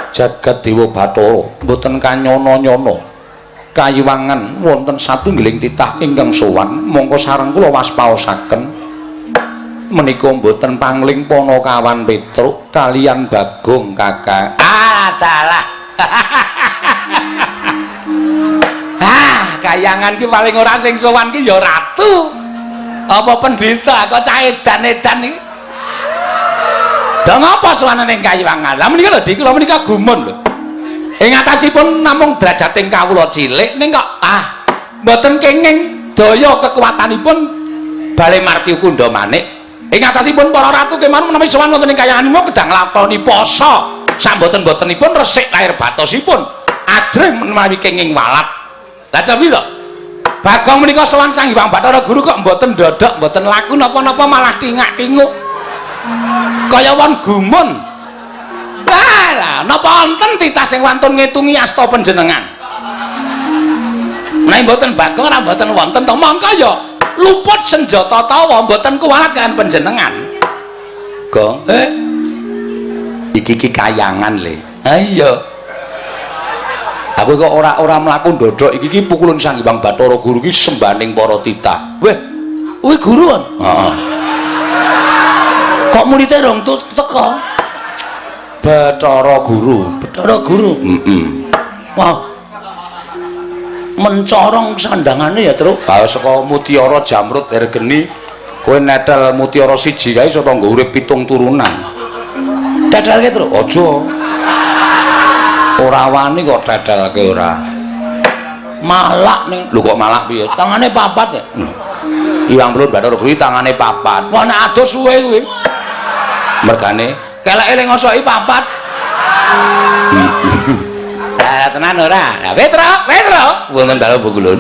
Jagat Dewa Bathara mboten kanyono-nyono kayiwangan wonten satunggiling titah ingkang sowan mongko sareng kula waspaosaken menika mboten pangling Panakawan Petruk kalian Bagong Kakang. Dalah. Kayangan ki paling ora sing sowan ki ya ratu. Apa pendeta kok cah edan-edan iki? Dong apa sowanane ning kayiwangan? Lah menika lho Dik, kula menika gumun lho. Ing atasipun namung drajating kawula cilik ning kok mboten kenging daya kekuatanipun Bale Marti Kunda Manik. Ing atasipun para ratu kemawon menawi sowan wonten ing kayangan menika kedang nglakoni poso. Samboten-botenipun resik lahir batosipun ajrih menawi kenging walat. Lah cobi to. Bagong menika sowan Sang Hyang Bathara Guru kok mboten ndodok, mboten laku napa-napa malah tingak-tinguk. Kaya wong gumun. Lah, napa wonten titah sing wantun ngitungi asta panjenengan? Nek mboten Bagong ora mboten wonten to, mangka ya luput senjata tawa mboten kuwalat kan panjenengan. Gong, iki kayangan le. Ha iya. Aku kok ora mlaku ndodok iki pukulan Sang Hyang Bathara Guru ki sembaning para titah. Weh, kuwi guru kan? Heeh. Kok muridé rong teko? Bathara Guru. Wah. Mencorong sandangane ya, Truk. Bae saka Mutiara Jamrut Ergeni, kowe netel Mutiara siji kae iso nggo urip 7 turunan. Dadalke, Truk. Aja. Ora wani kok dadalke ora. Malak ning. Lho kok malak piye? Tangane papat ya. Hyang Bathara Guru tangane papat. Wah nek adus suwe kuwi. Mergane keleke ning ngosoki papat. Tenan ora? Lah Petro, wonten dalu Bugulun.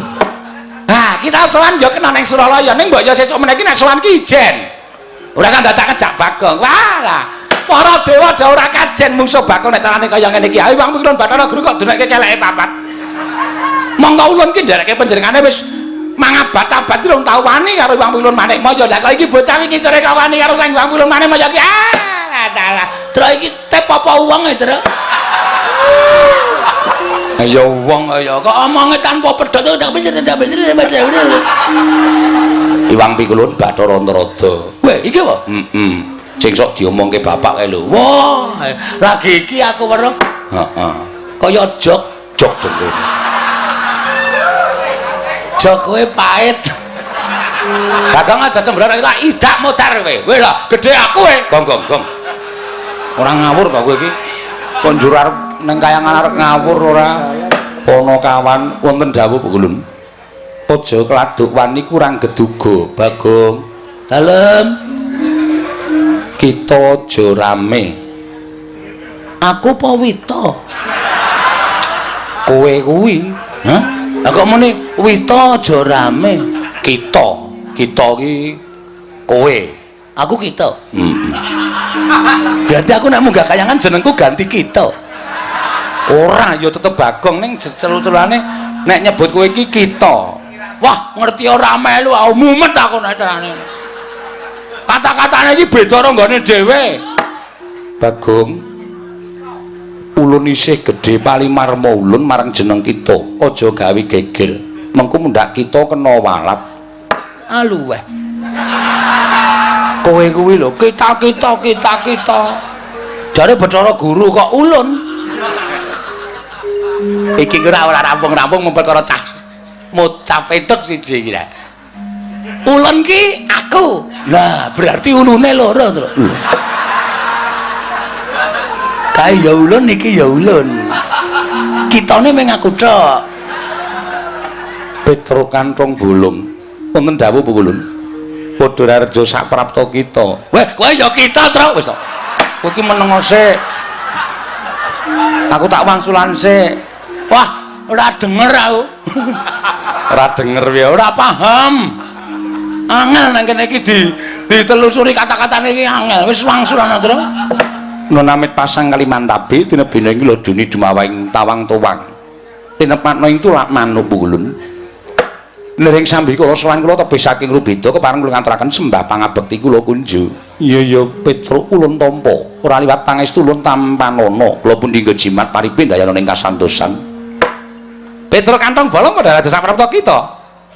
Kita sowan yo kena ning Suralaya ning mbok yo sesuk meniki nek sowan ki ijen. Ora kan dadak ngejak Bagong. Walah, para dewa dah ora kajen musuh Bagong nek carane kaya ngene iki. Ayo Hyang Bathara Guru kok denekke keleke papat. Monggo ulun ki ndereke panjenengane wis mangabad-abad rong tau wani karo Hyang Manik Maya. Lah kok iki bocah iki core kawani karo Sang Hyang Manik Maya ki. Dalah. Terus iki tep apa wong e, Tru? Ya wong ya kok omonge tanpa pedhot tak Hyang Pikulun Bathara Narada. Weh iki apa? Sing sok diomongke bapak kae lho. Wah, lagi iki aku weruh. Heeh. Kaya jok dengkul. Jok kowe pait. Bagong aja sembrana tak idak modar kowe. Kowe lho gedhe aku kowe. Gong. Ora ngawur to kowe iki. Konjur arep nang kayangan arep ngawur ora. Panakawan wonten dawuh Bugulun. Aja kladuk wani kurang geduga, Bagong. Dalem. Kita aja rame. Aku Pawita. Kowe kuwi, hah? Lah kok muni Wita aja rame. Kita ki kowe. Aku kita. Berarti aku nek munggah kayangan jenengku ganti kita. Ora ya tetep Bagong ning celuk-celukane nek nyebut kowe iki kita. Wah, ngerti ora melu aku mumet aku nek carane. Kata-katane iki beda karo nggone dhewe. Bagong ulun isih gedhe palimarma ulun marang jeneng kita. Aja gawe geger. Mengko mundak kita kena walat. Aluweh. Kowe kuwi lho kita. Jare Bathara Guru kok ulun. Iki ora rampung-rampung memperkara cah. Mocap petuk siji iki. Ulun ki aku. Lah berarti ulune loro to. Kae ya ulun iki ya ulun. Kitane mung aku tok. Petro kantong bolong. Wonten dawuh Bugulun. Padha rejo sak prapta kita. Weh, kowe ya kita, Tru. Wis to. Kowe iki menengo sik. Aku tak wangsulan sik. Wah, ora denger aku. Ora denger piye, ora paham. Angel nang kene iki ditelusuri kata-katane iki angel. Wis wangsulan, Tru. Nonamit pasang Kalimantabe dinebine iki lho duni dumawing tawang towang. Tinepatno ing tulak manuk Bugulun. Nering sambi kula sowan kula tebih saking Rubeda kepareng kula ngaturaken sembah pangabekti kula kunjuk. Iya Petro ulun tampa. ora liwat pangestu lun tampanana kula pun dinggo jimat paripin dayana ing kasantosan. Petro kantong bolong padha raja saprapta kita.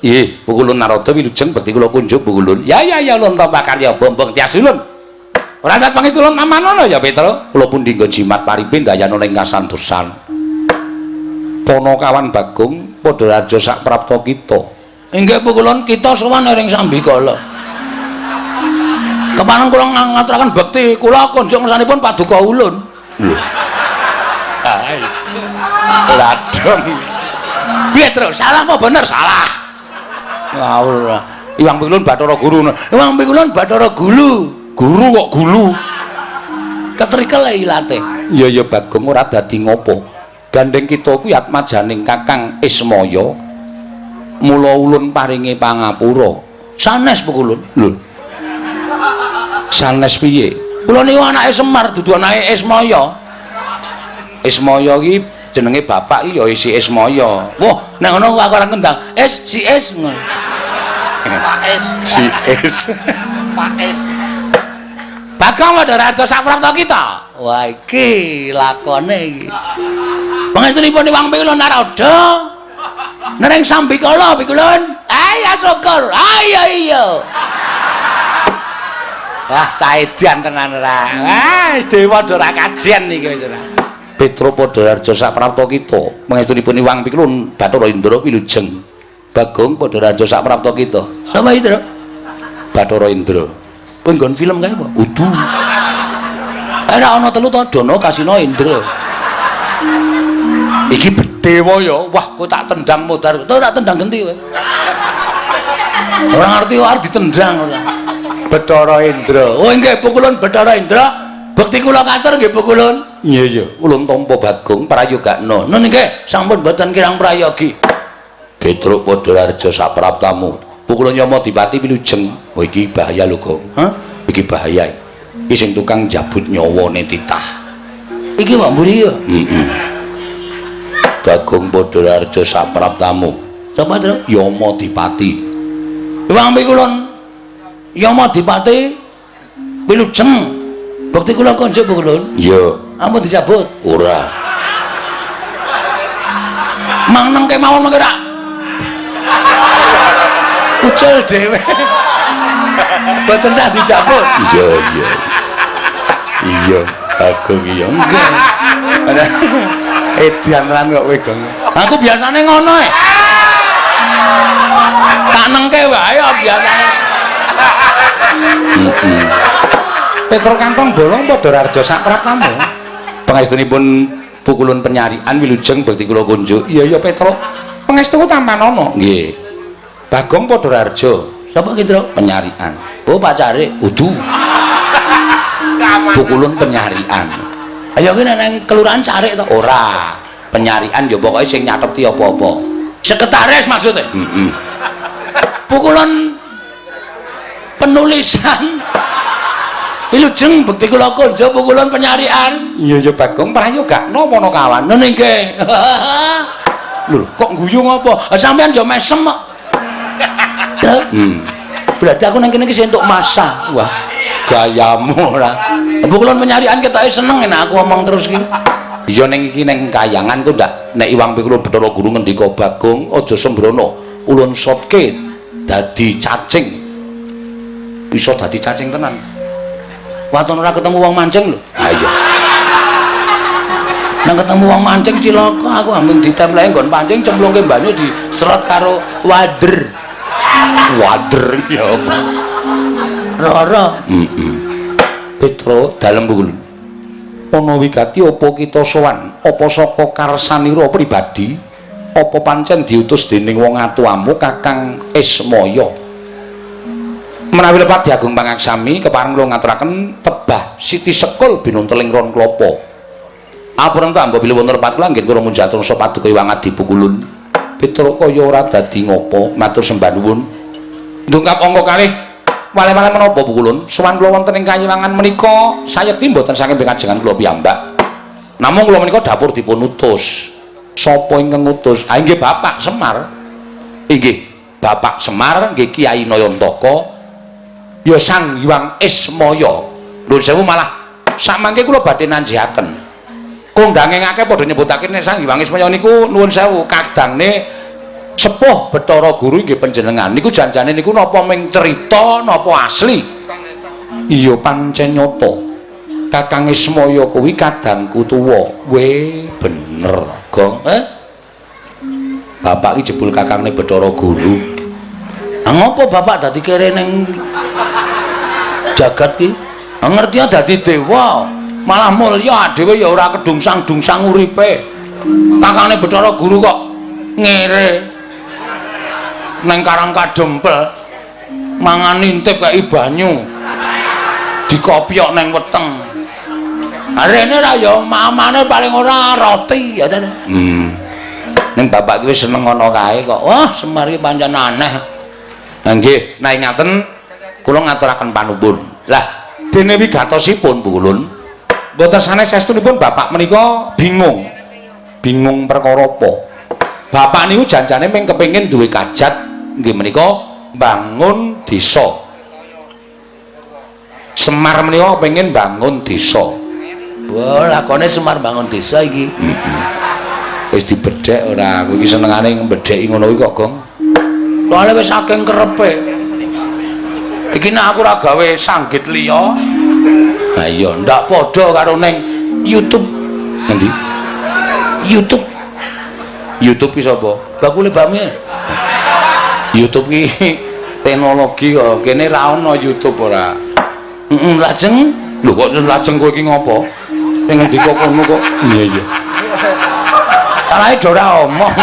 Nggih, pukulun Narada wilujeng bekti kula kunjuk pukulun. Ya ulun ta pakarya bombong tias ulun. Ora liwat pangestu lun tampanana ya Petro. Kula pun dinggo jimat paripin dayana ing kasantosan. Panakawan Bagong padha raja saprapta kita. Inggih pukulun kita sowan ing Sambikala. Kepanan kula ngaturaken bekti kula kunjuk ngersanipun paduka ulun. Lho. Hai. Ladong. Piye terus? Salah apa bener? Salah. Ngawur. Iwang Pikulun Bathara Guru. Iwang Pikulun Bathara Gulu. Guru kok gulu. Ketrikel ilate. Ya Bagong ora dadi ngopo. Gandeng kita kuwi atmajaning Kakang Ismaya. Mula ulun paringi pangapura. Sanes Pikulun. Lho. Sanes piye? Kula niku anake Semar dudu anake Ismaya. Ismaya iki jenenge bapak iki ya isi Ismaya. Wah, nek ngono aku ora kendang. Si Es. Pak Es. Si Es. Pak Es. Bagong Madaraja saprapta kita. Wah, iki lakone iki. Pangestunipun Iwang Pikulun Narada. Nering Sambikala Pikulun. Ayo syukur. Ayo iya. Wah, caedan tenan ora. Wis dewa ora kajian iki wis ora. Petro padha raja saprapta kita. Pangestunipun Iwang Pikulun Bathara Indra wilujeng. Bagong padha raja saprapta kita. Sapa Indra? Bathara Indra. Kowe nggon film kae apa? Udu. Ora ana telu to Dana Kasina Indra. Iki bedewa ya. Wah, kowe tak tendang modar. Kowe tak tendang genti kowe. Ora ngerti kok arep ditendang ora. Bathara Indra. Oh nggih pukulun Bathara Indra. Bekti kula katur nggih pukulun. Iya. Ulun tampa Bagong prayogakna. Nun nggih sampun boten kirang prayogi. Petruk padha raja sapraptamu. Pukulun Yama Dipati wilujeng. Oh iki bahaya lho, Gong. Hah? Iki bahaya. Iki sing tukang jabut nyawane titah. Iki wak mburi ya? Heeh. Bagong padha raja sapraptamu. Sapa, Tru? Yama Dipati. Iwang Pikulun Yama Dipati wilujeng bekti kula kunjuk Pukulun. Iya. Ampun dicabut? Ora. Mang kemawon mengke rak. Ucul dhewe. Mboten sah dicabut. Iya. Aku iya enggak. Edian lan kok kowe, Gong. Aku biasane ngono e. Tak nengke wae biasane. Petro kantong bolong padha raja sapraptamu. Pangestunipun Pukulun Penyarian wilujeng bekti kula kunjuk. Iya Petro. Pangestu tampanana. Nggih. Bagong padha raja. Sapa ki, Tru? Penyarian. Oh, pacare Udu. Pukulun Penyarian. Ayo ki nang kelurahan Carik to? Ora. Penyarian ya pokoke sing nyateti apa-apa. Sekretaris maksudnya? Heeh. Pukulun penulisan wilujeng bekti kula kunjuk Pukulun Penyarian. Iya Bagong prayogakna apa kawan? Nggih. Lho, kok guyu ngopo? Sampeyan ya mesem kok. Berarti aku nang kene iki entuk masa. Wah, gayamu ora. Pukulun Penyarian ketoke seneng nek aku omong terus iki. Iya ning iki ning kayangan ku ndak nek Iwang Pikulun Bathara Guru ngendika Bagong aja sembrono. Ulun sotke dadi cacing. Bisa dadi cacing tenan. Waton ora ketemu wong mancing lho. Ha iya. Nang ketemu wong mancing cilaka aku ampun ditemleki nggon pancing cemplungke banyu diseret karo wader. Wader ya apa? Rara. Petro dalem Pukulun. Ana wigati apa kita sowan? Apa saka karsanira pribadi? Apa pancen diutus dening wong atuamu Kakang Ismaya? Menawi lepat diagung pangaksami kepareng kula ngaturaken tebah Siti Sekul binunteling ron klapa. Apuran ta mbok bilih wonten lepat kula nggih kula munjatur sapa paduka Iwang Adi Pukulun. Petro kaya ora dadi ngopo, matur sembah nuwun. Ndungkap angka kalih wale-wale menapa Pukulun? Sowan kula wonten ing kayiwangan menika sayekti mboten saking kajengan kula piyambak. Namung kula menika dapur dipun utus. Sapa ingkang ngutus? Ah nggih Bapak Semar. Inggih, Bapak Semar nggih Kyai Nayantaka. Ya Sang Hyang Ismaya. Nuwun sewu malah sak mangke kula badhe nanjihaken kondange ngake padha nyebutake nek Sang Hyang Ismaya niku nuwun sewu kadangne sepuh Bathara Guru nggih panjenengan niku janjane niku napa ming cerita napa asli iya pancen nyata Kakang Ismaya kuwi kadangku tuwa bener Gong bapak iki jebul kakangne Bathara Guru ngopo bapak dadi kere ning jagat ki ngerti dadi dewa malah mulya dhewe ya ora kedungsang-dungsang uripe kakangne Bathara Guru kok ngere neng Karang Kadempel mangan intip kaya banyu dikopyok neng weteng arene ra ya mamane paling ora roti ya ta neng bapak ki wis seneng ngono kae kok wah Semar iki pancen aneh nggih nek ngaten kula ngaturaken panuwun lah dene wigatosipun Bu Kulun mboten sanes estunipun bapak menika bingung perkara apa bapak niku janjane mung kepengin duwe kajat nggih menika bangun desa Semar menika pengen bangun desa wah lakone Semar bangun desa iki wis dibedhek ora aku iki senengane mbedheki ngono kuwi kok Gong soalnya wis saking kerepe iki nek aku ora gawe sanggit liya ha iya ndak padha karo ning YouTube endi YouTube ki sapa bakule bakmi YouTube ki teknologi kok kene ra ono YouTube ora lajeng lho kok lajeng kowe iki ngopo sing ngendika kono kok iya salahe do ora omong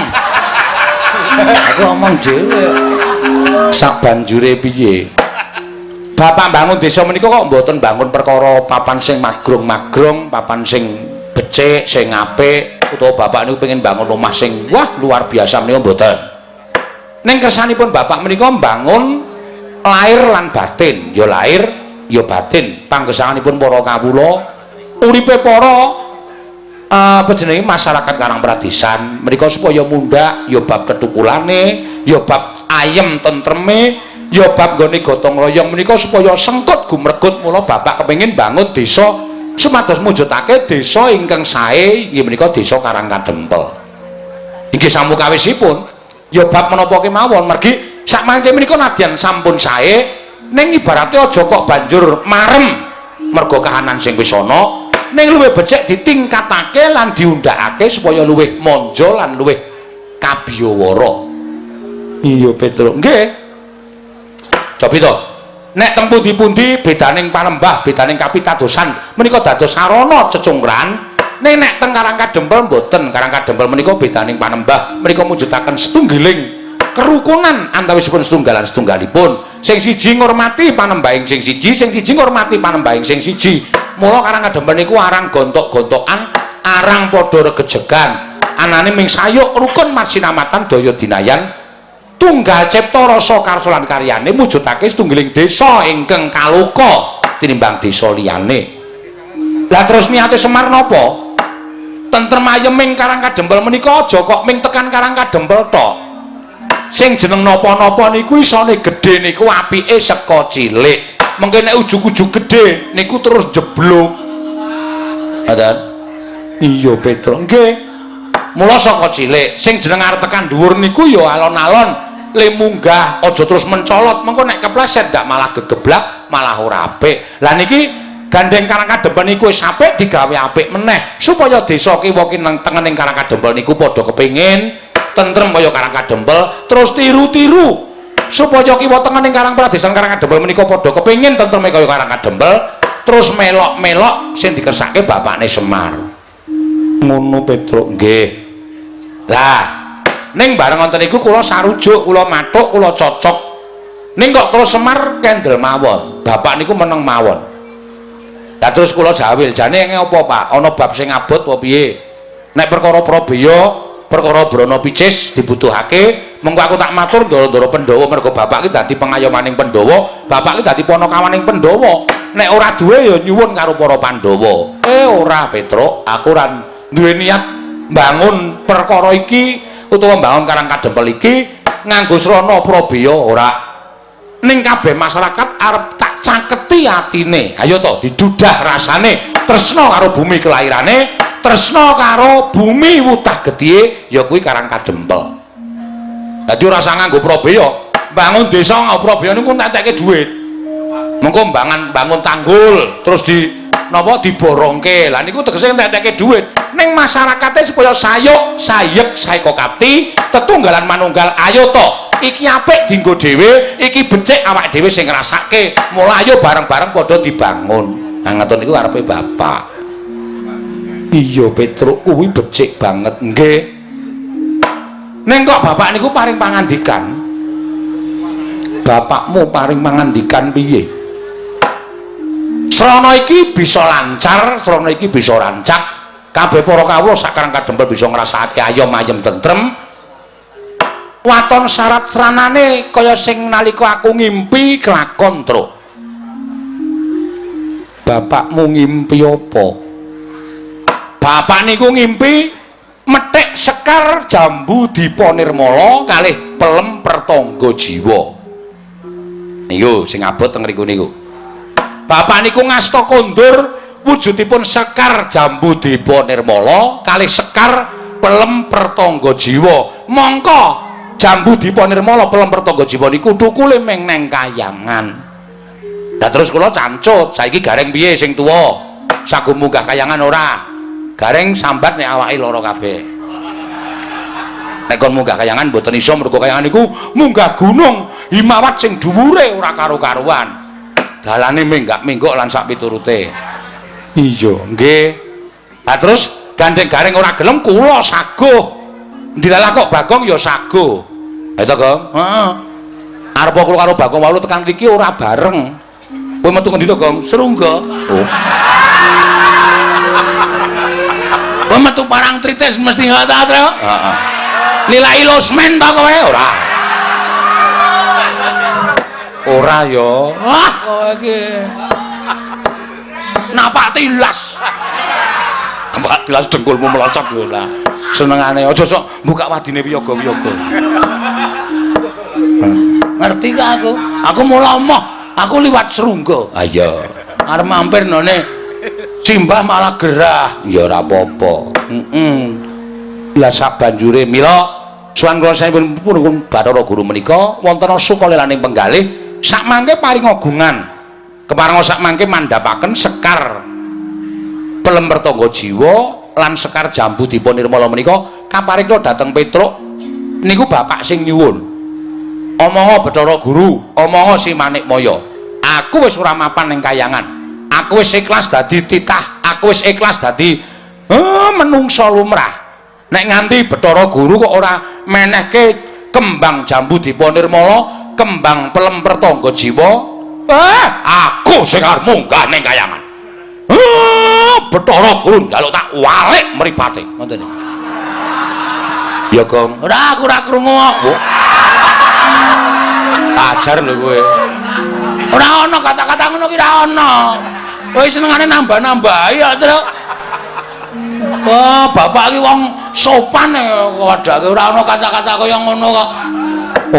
aku omong dhewe sak banjure piye bapak bangun desa menika kok mboten bangun perkara papan sing magrong-magrong papan sing becik sing apik utawa bapak niku pengen bangun omah sing wah luar biasa menika mboten ning kersanipun bapak menika mbangun lahir lan batin ya lahir ya batin panggesanganipun para kawula uripe para panjenengan masyarakat Karang Pradesan menika supaya mundhak ya bab ketukulane ya bab ayem tentreme ya bab nggone gotong royong menika supaya sengkut gumregut mula bapak kepengin bangun desa sumados mujudake desa ingkang sae inggih menika desa Karang Kadempel inggih samukawisipun ya bab menapa kemawon mergi sak mangke menika nadyan sampun sae ning ibarate aja kok banjur marem mergo kahanan sing wis ana ning luwih becik ditingkatake lan diundhakake supaya luwih monjo lan luwih kabiyawara iya Petruk nggih coba to nek teng pundi-pundi bedaning panembah bedaning kapitadosan menika dados sarana cecungkran ning nek teng Karang Kadempel mboten Karang Kadempel menika bedaning panembah menika mujudaken setunggiling kerukunan antawisipun setunggalan setunggalipun sing siji ngurmati panembahing sing siji ngurmati panembahing sing siji mula Karang Kadempel niku arang gontok-gontokan arang padha regejegan anane ming sayuk rukun marsinamatan daya dinayan tunggal cipta rasa karsa lan karyane mujudake setunggiling desa ingkang kaloka tinimbang desa liyane lah terus niate Semar napa tentrem ayeming Karang Kadempel menika aja kok ming tekan Karang Kadempel tok sing jeneng napa-napa niku isone gedhe niku apike saka cilik mengke nek ujug-ujug gedhe niku terus jeblok ngoten iya Petruk nggih mula saka cilik sing jeneng arep tekan dhuwur niku ya alon-alon le munggah aja terus mencolot mengko nek kepleset ndak malah gegeblak malah ora apik lah niki gandeng Karang Kadempel niku wis apik digawe apik meneh supaya desa kiwa nang tengening Karang Kadempel niku padha kepengin tentrem kaya Karang Kadempel terus tiru-tiru supaya kiwa tengening Karang Pradesan Karang Kadempel menika padha kepengin tentreme kaya Karang Kadempel terus melok-melok sing dikersake bapakne Semar ngono Petruk nggih lah ning bareng wonten niku kula sarujuk kula mathuk kula cocok ning kok terus Semar kendel mawon bapak niku meneng mawon lah terus kula jawil jane apa Pak ana bab sing abot apa piye nek perkara Prabeya perkara Brana Picis dibutuhake mengko aku tak matur ndara-ndara Pandhawa mergo bapak ki dadi pengayomaning Pandhawa bapak ki dadi panakawaning Pandhawa nek ora duwe ya nyuwun karo para Pandhawa ora Petruk aku ora duwe niat mbangun perkara iki utawa mbangun Karang Kadempel iki nganggo srana Prabeya ora ning kabeh masyarakat arep tak caketi atine ayo to didudah rasane tresna karo bumi kelairane, tresna karo bumi wutah gedhe ya kuwi Karang Kadempel. Dadi ora usah nganggo Prabeya, bangun desa nganggo Prabeya niku tak ceke dhuwit. Mengko bangun tanggul terus diborongke. Lah niku tegese entek-entek dhuwit. Ning masyarakate supaya sayek saeka kapti, tetunggalan manunggal ayo to. Iki apik dienggo dhewe, iki becik awake dhewe sing ngrasake. Mula ayo bareng-bareng padha dibangun. Nah ngoten niku karepe bapak. Iya Petruk kuwi becik banget nggih. Ning kok bapak niku paring pangandikan? Bapakmu paring pangandikan piye? Srana iki bisa lancar, srana iki bisa rancak. Kabeh para kawula sak Karang Kadempel bisa ngrasakake ayom ayem tentrem. Waton syarat sranane kaya sing nalika aku ngimpi kelakon, Truk. Bapakmu ngimpi apa? Bapak niku ngimpi methek Sekar Jambu Dipa Nirmala kalih Pelem Pertangga Jiwa. Niku sing abot teng mriku niku. Bapak niku ngasta kondur wujudipun Sekar Jambu Dipa Nirmala kalih Sekar Pelem Pertangga Jiwa. Mongko Jambu Dipa Nirmala Pelem Pertangga Jiwa niku thukule ming neng Kayangan. Lah terus kula cancut, saiki gareng piye sing tuwa? Sagu munggah Kayangan ora? Gareng sambat nek awake lara kabeh. Nek kon munggah Kayangan mboten iso mergo Kayangan niku munggah gunung Himawat sing dhuwure ora karo-karuan. Dalane minggak-minggok lan sak piturute. Iya, nggih. Lah terus gandeng gareng ora gelem kula saguh. Ndilalah kok Bagong ya saguh. Ha to, Gong? Heeh. Arep kula karo Bagong walu tekan mriki ora bareng. Kowe metu ngendi to, Gong? Serungga. Oh. Kowe metu parang tritis mesti ngono ta, Tru? Heeh. Nilai losmen ta kowe ora? Ora ya. Wah, kowe iki. Napak tilas. Napak tilas dengkulmu melocot lho lah. Senengane aja sok buka wadine wiyaga-wiyaga. Ngerti gak aku? Aku mula emoh. Aku liwat Serungga. Ah iya. Arep mampir none Simbah malah gerah. Ya ora apa-apa. Lah sak banjure mila suwan kula sampun Bathara Guru menika wonten sukalelaning penggalih sak mangke paring ogungan. Keparenga sak mangke mandhapaken Sekar Pelem Pertangga Jiwa lan Sekar Jambu Dipa Nirmala menika kaparingna dhateng Petruk niku bapak sing nyuwun. Omongga Bathara Guru, omongga Si Manikmaya. Aku wis ora mapan ning Kayangan. Aku wis ikhlas dadi titah, aku wis ikhlas dadi menungsa lumrah. Nek nganti Bathara Guru kok ora menehke kembang Jambu Dipa Nirmala, kembang Pelem Pertangga Jiwa, aku sing arep munggah ning Kayangan. Bathara Guru njaluk tak walik mripate ngoten niku. Ya Gong, ora aku ora krungu kok. Ajar lho kowe. Ora ana kata-kata ngono ki ora ana. Kowe senengane nambah-nambah ya, Truk. Oh, bapak ki wong sopan wadake ora ana kata-kata kaya ngono kok.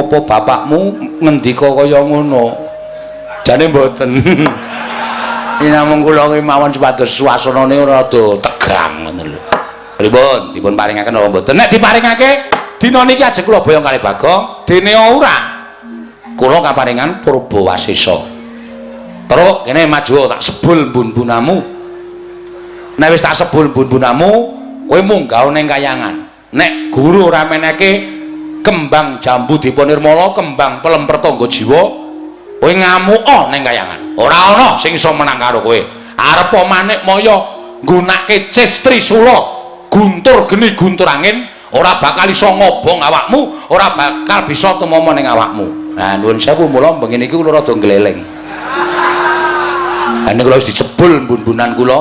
Apa bapakmu ngendika kaya ngono? Jane mboten. Namung kula ki mawon supados suasanane rada tegang ngoten lho. Pripun? Dipun paringaken apa mboten? Nek diparingake dina niki ajeng kula boyong kali Bagong, dene ora. Kula kaparingan Purbawasesa. Terus kene maju tak sebul mbun-bunamu. Nek wis tak sebul mbun-bunamu, kowe munggah ning Kayangan. Nek guru ora meneke kembang Jambu Dipa Nirmala, kembang Pelem Pertangga Jiwa, kowe ngamuk ning Kayangan. Ora ana sing iso menang karo kowe. Arep Manikmaya nggunakake cis Trisula, guntur geni guntur angin, ora bakal iso ngobong awakmu, ora bakal bisa tumama ning awakmu. Nah, nuwun sewu mula bengi niki kula rada gleleng. Lah niku wis disebul mbun-mbunan kula.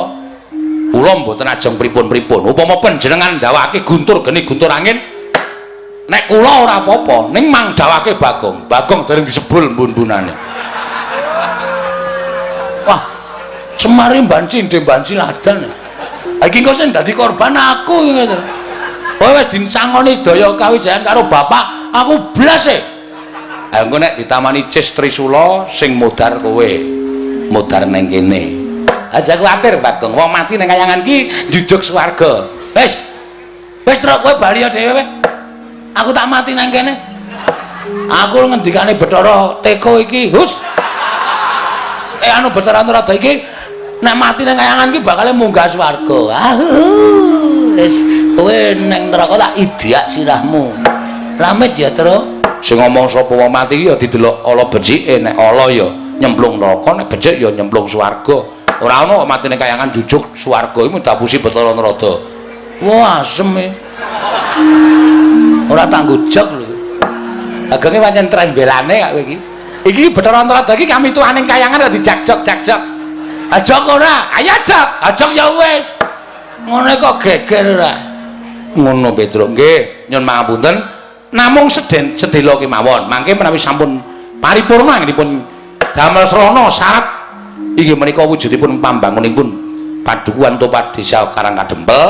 Kula mboten ajeng pripun-pripun. Upama panjenengan ndawake guntur geni guntur angin, nek kula ora apa-apa, ning mang dawake Bagong. Bagong dereng disebul mbun-mbunane. Wah, semari banci ndhe banci ladan. Iki kok sing dadi korban aku ngono. Kowe wis disangoni daya kawijayan karo bapak, aku blas e. Ha engko nek ditamani cis Trisula sing modar kowe. Modar neng kene. Aja kuwatir Bagong, wong mati ning kayangan ki jujuk swarga. Wis truk kowe bali dhewe. Aku tak mati nang kene. Aku ngendikane Bathara Teka iki, hus. Anu Bathara Antarada iki nek mati nang kayangan ki bakal munggah swarga. Wis kowe ning neraka tak idiak sirahmu. Ramit ya, Tru. Sing ngomong sapa wong mati ya didelok ala becike, nek ala ya nyemplung neraka, nek becik ya nyemplung swarga. Ora ana kok mati ning kayangan jujuk swarga iki dapusi Bathara Antarada. Wah, asem e. Ora tanggo jog lho. Agenge pancen trembelane kak kowe iki. Iki Bathara Antarada iki kami tuaning kayangan kok dijak-jog. Ajog ora? Ayo ajog. Ajog ya wis. Ngene kok geger ora. Ngono Petro. Nggih, nyuwun pangapunten. Namung sedela kemawon. Mangke menawi sampun paripurna nggihipun damel srana syarat inggih menika wujudipun pambangunipun padukuhan Topat Desa Karangkadempel.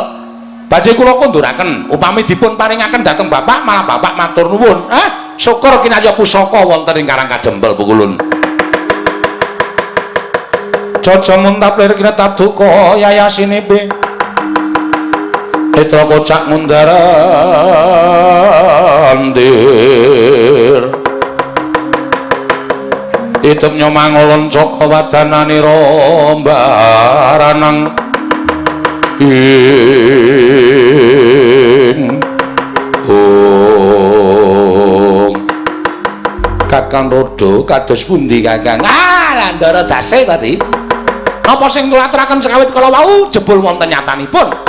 Badhe kula konduraken upami dipun paringaken dhateng Bapak malah Bapak matur nuwun. Syukur kinarya pusaka wonten ing Karangkadempel Pukulun. Caca muntaplir kinetap duka yayasinipe. Etra kocak mundarandir. Hidup nyomangolon caka wadanani rombaranang. Kakang Rodo kados pundi Kakang? Landara dase tadi. Napa sing kula aturaken sekawit kala wau jebul wonten nyatanipun.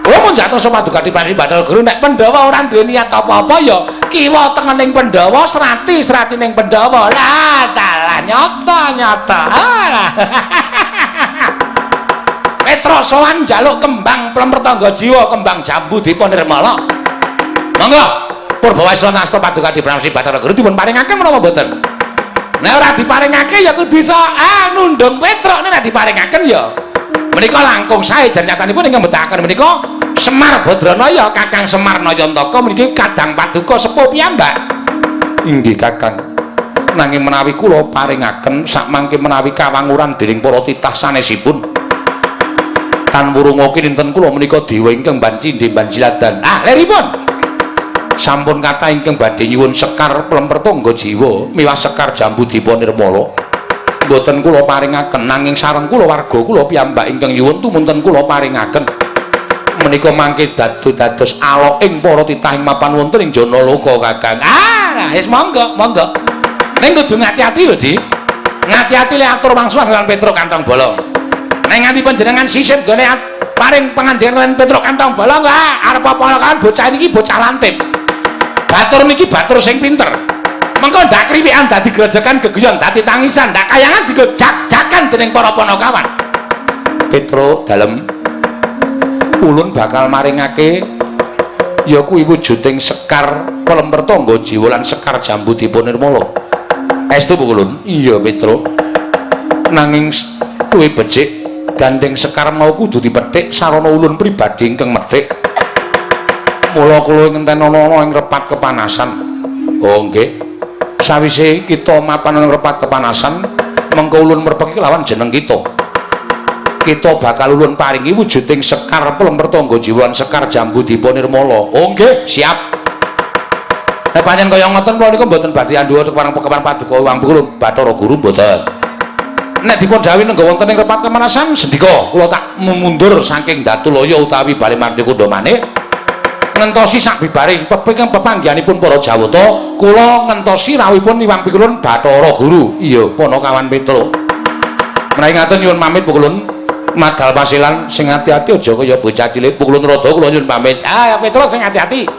Kula mun jatuh Paduka Dipati Bathara Guru nek Pandhawa ora duwe niat apa-apa ya kiwa tengening Pandhawa serati ning Pandhawa. Lah dalah nyata. Petra sowan njaluk kembang Plempertangga Jiwa, kembang jambu Dipanirmala. Monggo Purbawastra Nasta Paduka Dipati Bathara Guru dipun paringaken menapa mboten? Nek ora diparingake ya kudu iso nundung Petruk, nek diparingaken ya menika langkung sae jan nyatanipun ingkang mbetahaken menika Semar Badranaya Kakang Semar Nayantaka meniki kadang paduka sepuh piyambak. Inggih Kakang. Nanging menawi kula paringaken sakmangke menawi kawanguran dening para titah sanesipun tan wurunga kinten kula menika dewa ingkang bancindhe banjiladan. Leripun sampun kathah ingkang badhe nyuwun sekar Plempertangga Jiwa miwah sekar jambu Dipanirmala. Mboten kula paringaken nanging sareng kula warga kula piyambak ingkang nyuwun tumunten kula paringaken. Menika mangke dados alok ing para titah ing mapan wonten ing Janaloka Kakang. Wis monggo. Ning kudu ngati-ati lho, Di. Ngati-ati le atur wangsulan lan Petruk Kantong Bolong. Ning nganti panjenengan sisip gone paring pangandikan lan Petruk Kantong Bolong, arep apa-apa bocah niki bocah lantip. Batur niki batur sing pinter. Mengko ndak kriwikan dadi grejekan geguyon dadi tangisan, ndak kayangan digejak-jakan dening para panakawan. Petruk dalem ulun bakal maringake ya kuwi wujuding sekar Plempertangga Jiwa lan sekar jambu Dipanirmala. Estu Ulun? Iya Petruk. Nanging kuwi becik gandeng sekar mau kudu dipethik sarana ulun pribadi ingkang methik. Mula kula ngenten ana ing repat kepanasan. Oh nggih. Sawise kita mapan ing repat kepanasan, mengko ulun merpeki lawan jeneng kita. Kita bakal ulun paringi wujuding sekar Plempertangga Jiwa sekar jambu Dipanirmala. Oh nggih, siap. Nek pancen kaya ngoten kula niku mboten badhe andhuwa kepareng Kepan Paduka Wang Pukulun Bathara Guru mboten. Nek dipun dawuhi nenggo wonten ing repat kemanasan sendika kula tak mundur saking Datulaya utawi Bali Martikunda maneh ngentosi sak bibaring pepanggihanipun para Jawata kula ngentosi rawuhipun Iwang Pikulun Bathara Guru. Iya, Panakawan Petruk. Menawi ngaten nyuwun pamit Pukulun. Madal pasilan sing ati-ati aja kaya bocah cilik. Pukulun Rada kula nyuwun pamit. Ya Petruk sing ati-ati.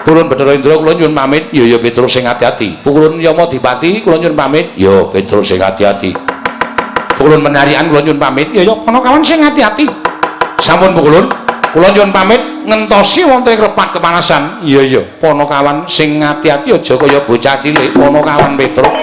Pukulun Bathara Indra kula nyuwun pamit. Ya Petruk sing ati-ati. Pukulun Yama Dipati kula nyuwun pamit. Ya Petruk sing ati-ati. Pukulun Menarian kula nyuwun pamit. Ya Panakawan sing ati-ati. Sampun Pukulun kula nyuwun pamit ngentosi wonten ing repat kepanasan. Iya Panakawan sing ati-ati aja kaya bocah cilik. Panakawan Petruk.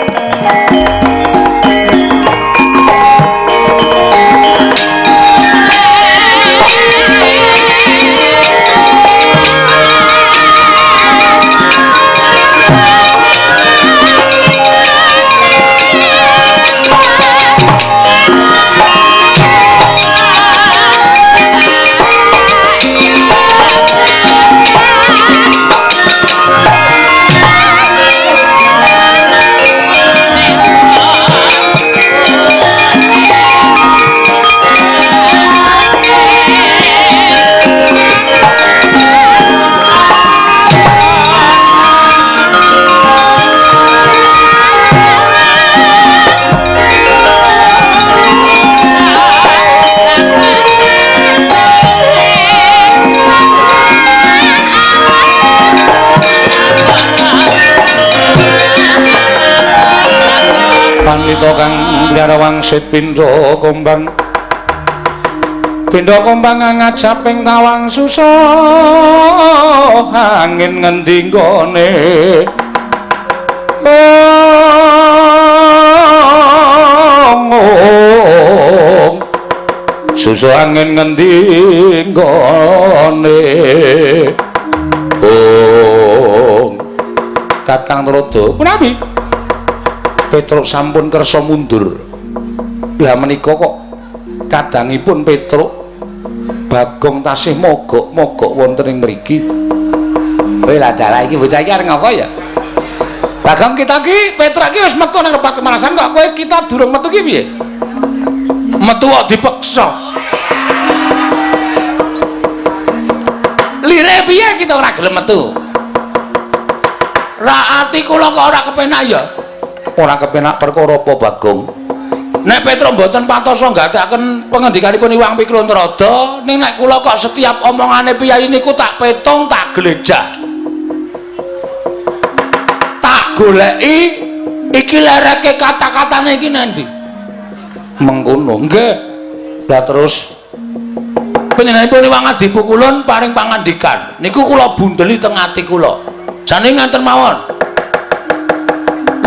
Semar wangsit pindha kumbang ngajaping tawang susah angin ngendi nggone susah angin ngendi nggone Kakang Trada punapi Petruk sampun kersa mundur lah menika kok kadangipun Petruk Bagong tasih mogok wonten ing mriki kowe lah dalah iki bocah iki arep ngapa ya Bagong kita ki Petruk ki wis metu nang repat kemanasan kok kowe kita durung metu ki piye metu kok dipeksa lire piye kita ora gelem metu ra ati kula kok ora kepenak ya ora kepenak perkara apa Bagong nek Petruk mboten pantosa nggadaken pengendikanipun Iwang Pikrontrada ning nek kula kok setiap omongane piyai niku tak petung tak glejah tak goleki iki lereke kata-katane iki nendi mengkono nggih lah terus panjenenganipun Iwang Adipukulun paring pangandikan niku kula bundeli teng ati kula jane ngaten mawon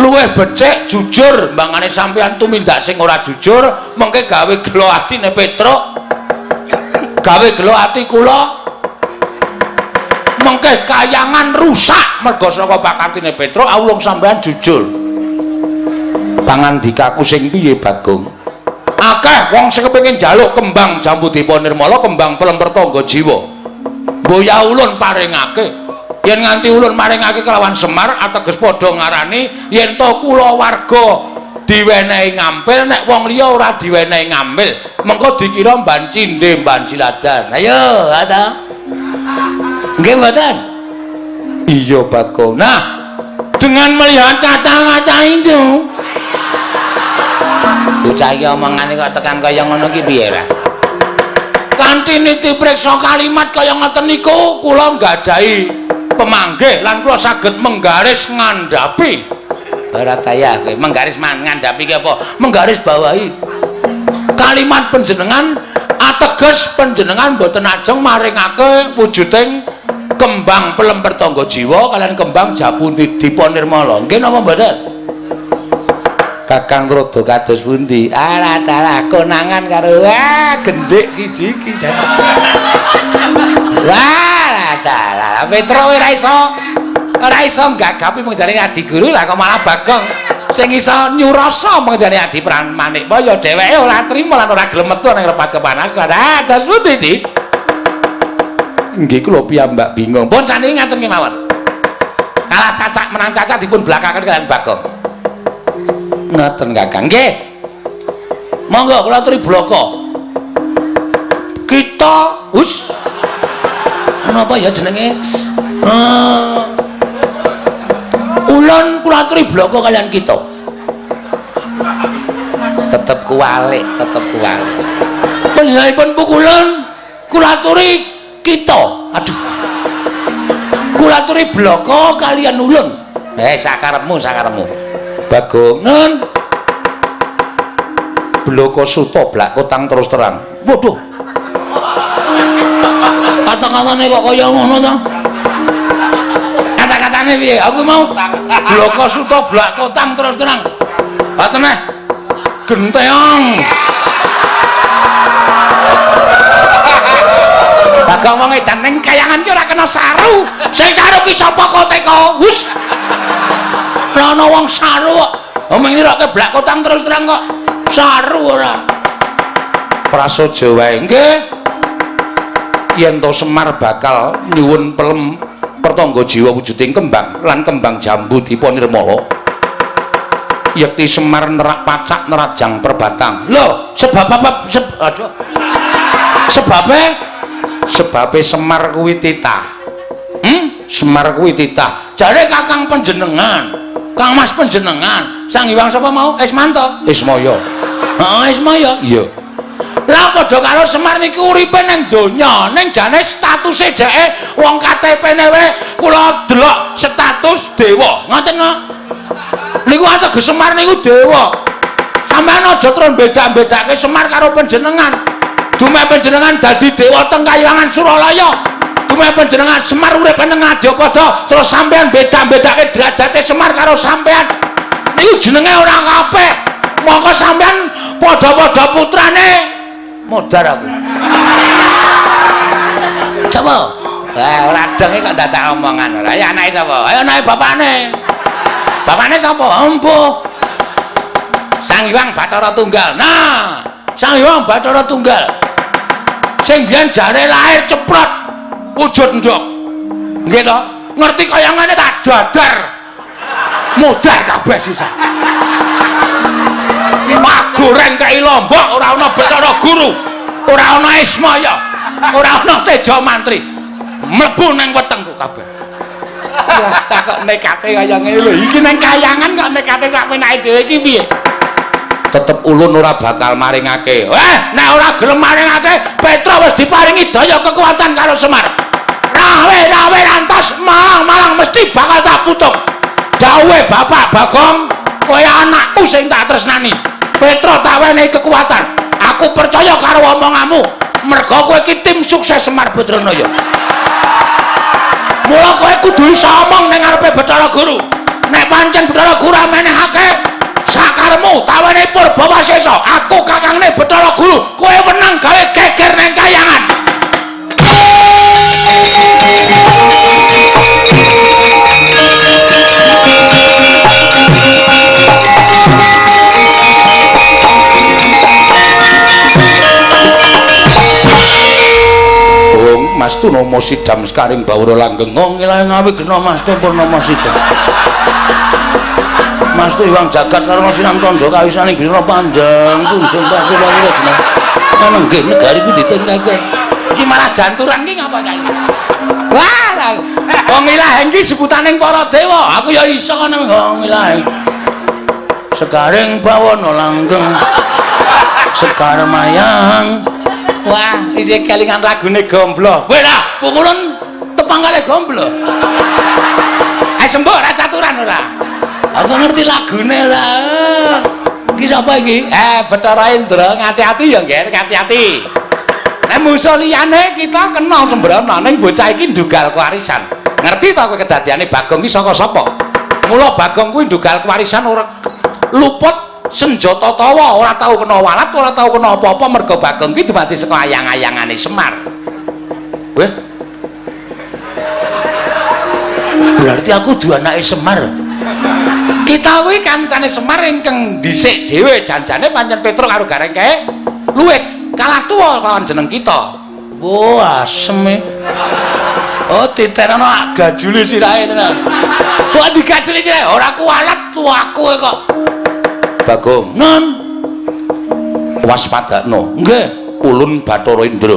luwih becik jujur mbangane sampeyan tumindak sing ora jujur mengke gawe gelo atine Petruk gawe gelo ati kula mengke kayangan rusak merga saka pakartine Petruk awulung sampeyan jujur pangandikaku sing piye Bagong akeh wong sing kepengin njaluk kembang Jambudipa Nirmala kembang pelemper tangga jiwa mboya ulun paringake yen nganti ulun maringake kelawan Semar ateges padha ngarani yen to kula warga diwenehi ngampil nek wong liya ora diwenehi ngampil mengko dikira mban cindhe mban siladan ayo ta nggih mboten iya Bagong nah dengan melihat kata-kata itu bocah iki omongane kok tekan kaya ngono ki piye ra kanthi niti priksa kalimat kaya ngoten niku kula nggadahi pemanggih lan kula saged menggaris ngandhapi ora kaya kowe menggaris ngandhapi ki apa menggaris bawahi kalimat panjenengan ateges panjenengan boten ajeng maringake wujuding kembang pelemper tangga jiwa kalian kembang Jambudipa Nirmala nggih napa mboten Kakang Trada kados pundi ala dalah konangan karo genjik siji iki wah dalah Petruk ora iso gagapi mengjane adi guru lah kok malah Bagong sing iso nyurasa mengjane adi Manikpa ya dheweke ora trima lan ora gelem metu nang repat kepanasan dados pundi Dik nggih kula piyambak bingung pun saniki ngaten kemawon kalah cacak menang cacak dipun blakaken kalian Bagong ngoten Kakang nggih monggo kula aturi bloko kita napa ya jenenge ulun kula aturi bloko kalian kita tetep kuwalik panjenenganipun pukulun kula aturi kita aduh kula aturi bloko kalian ulun sakarepmu Bagong nun bloko suta blak kotang terus terang waduh kata-katane kok kaya ngono to kata-katane piye aku mau bloko suta blak kotang terus terang ngoten genteong Bagong wong edan ning kayangan ki ora kena saru sing saru ki sapa kok teko wus ana wong saru kok omong ngiroke blak kotang terus terang kok saru ora prasaja wae nggih yen to Semar bakal nyuwun pelem pertangga jiwa wujuding kembang lan kembang Jambudipa Nirmala yekti Semar nerak pacak nerajang perbatang lho sebab apa sebabe Semar kuwi titah Semar kuwi titah jare kakang panjenengan Kang Mas panjenengan Sang Hyang sapa mau Ismanto Ismaya Ismaya iya lah padha karo Semar niku uripe nang donya ning jane statuse dheke wong KTP-ne wae kula delok status dewa ngoten kok niku ateges Semar niku dewa Sampeyan aja terus beda-bedake Semar karo panjenengan. Dume panjenengan dadi dewa teng Kayuwangan Suralaya. Dume panjenengan Semar urip ning Ngadipada, terus sampeyan beda-bedake derajate Semar karo sampeyan. Niku jenenge ora kabeh. Mongko sampeyan padha-padha putrane modar aku. Coba. Ora denge kok dadak omongan ora. Ya anake sapa? Ayo anake bapakne. Bapakne sapa? Empuh. Sang Hyang Bathara Tunggal. Nah, Sang Hyang Bathara Tunggal. Sing biyen jare lahir ceprot wujud ndok. Nggih to? Ngerti kaya ngene tak dadar. Modar kabeh sisa. Mak goreng kei Lombok ora ana Bathara Guru. Ora ana Ismaya. Ora ana Seja Mantri. Mlebu ning wetengku kabeh. Wah, cakok nekate kaya ngene lho. Iki ning Kayangan kok nekate sak penake dhewe iki piye? Tetep ulun ora bakal maringake. Nek ora gelem maringake, Petra wis diparingi daya kekuatan karo Semar. Rawe rantas Malang mesti bakal tak putuk. Dawuhe Bapak Bagong, kowe anakku sing tak tresnani. Petra tak wenehi kekuatan. Aku percaya karo omonganmu. Merga kowe iki tim sukses Semar Badranaya. Mula kowe kudu iso omong ning ngarepe Bathara Guru. Nek pancen Bathara Guru menehake sakarmu tawane Purbawasesa, aku kakangne Bathara Guru, kowe menang gawe geger ning Kayangan. Mas Tunama Sidam Skaring Bawra Langgeng ngilahe ngawi gena Mas Purnama Sidam. Mas Hyang Jagat karo Sinang Tandha kawisaning bisa panjang kunjung pasir wae jeneng. Ana nggih negari ku ditengkake. Iki malah janturan ki ngapa cah iki? Wah, wong ilahe iki sebutaning para dewa. Aku ya iso nang wong ilahe. Sekaring Bawana Langgeng. Sekar Mayang. Wah, isih kelingan lagune Gomblo. Kowe ra pukulun tepang kali Gomblo. Sembok ora caturan ora. Aku ngerti lagune ora. Iki sapa iki? Bathara Indra, ngati-ati ya, Nggih, ngati-ati. Nek musuh liyane kita kena sembrana ning bocah iki ndugal kewarisan. Ngerti ta kowe kedadiane Bagong iki saka sapa? Mula Bagong kuwi ndugal kewarisan ora luput senjata tawa, ora tau kena walat, ora tau kena apa-apa merga Bagong ki dumadi saka ayang-ayangane Semar. Weh. Berarti aku duwe anake Semar. Kita kuwi kancane Semar ingkang dhisik dhewe janjane pancen Petruk karo Garengke luwih kalah tuwa lawan jeneng kita. Wah, asem. Oh, diterano gajule sirahe tenan. Kok digajuli sirahe? Ora kualat tuaku kok. Bagong, non waspadakno. Nggih, ulun Bathara Indra.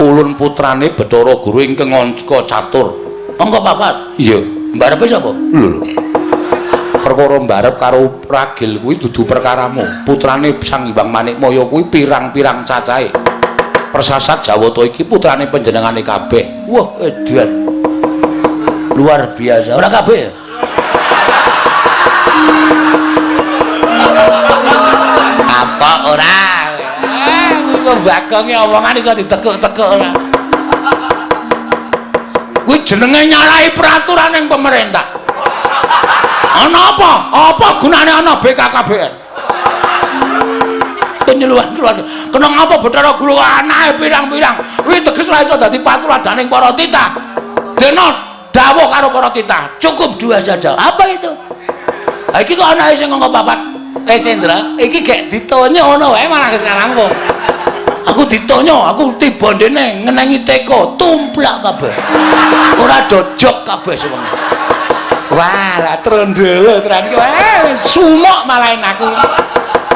Ulun putrane Bathara Guru ingkang angka catur. Angka 4. Iya, mbarepe sapa? Lho. Perkara mbarep karo ragil kuwi dudu perkaramu. Putrane Sang Hyang Manikmaya kuwi pirang-pirang cacahe. Persasat Jawata iki putrane panjenengane kabeh. Wah, edan. Luar biasa. Ora kabeh ya? Apa ora? Kok Bagong e omongan iso ditekuk-tekuk ora. Kuwi jenenge nyalahi peraturan ning pemerintah. Ana apa? Apa gunane ana BKKBN? Penyuluhan keluarga. Kena ngapa Bathara Guru anake pirang-pirang. Kuwi teges ora iso dadi paturadaning para titah. Dene dawuh karo para titah, cukup 2 saja. Apa itu? Ha iki kok anake sing nganggo 4. Sendra, iki gek ditonyo ngono wae malah sekarang kok. Aku ditonyo, aku tiba ndene ngenengi teko, tumplak kabeh. Ora dojok kabeh semono. Wah, lah trondolo tenan iki wae sumuk malah aku.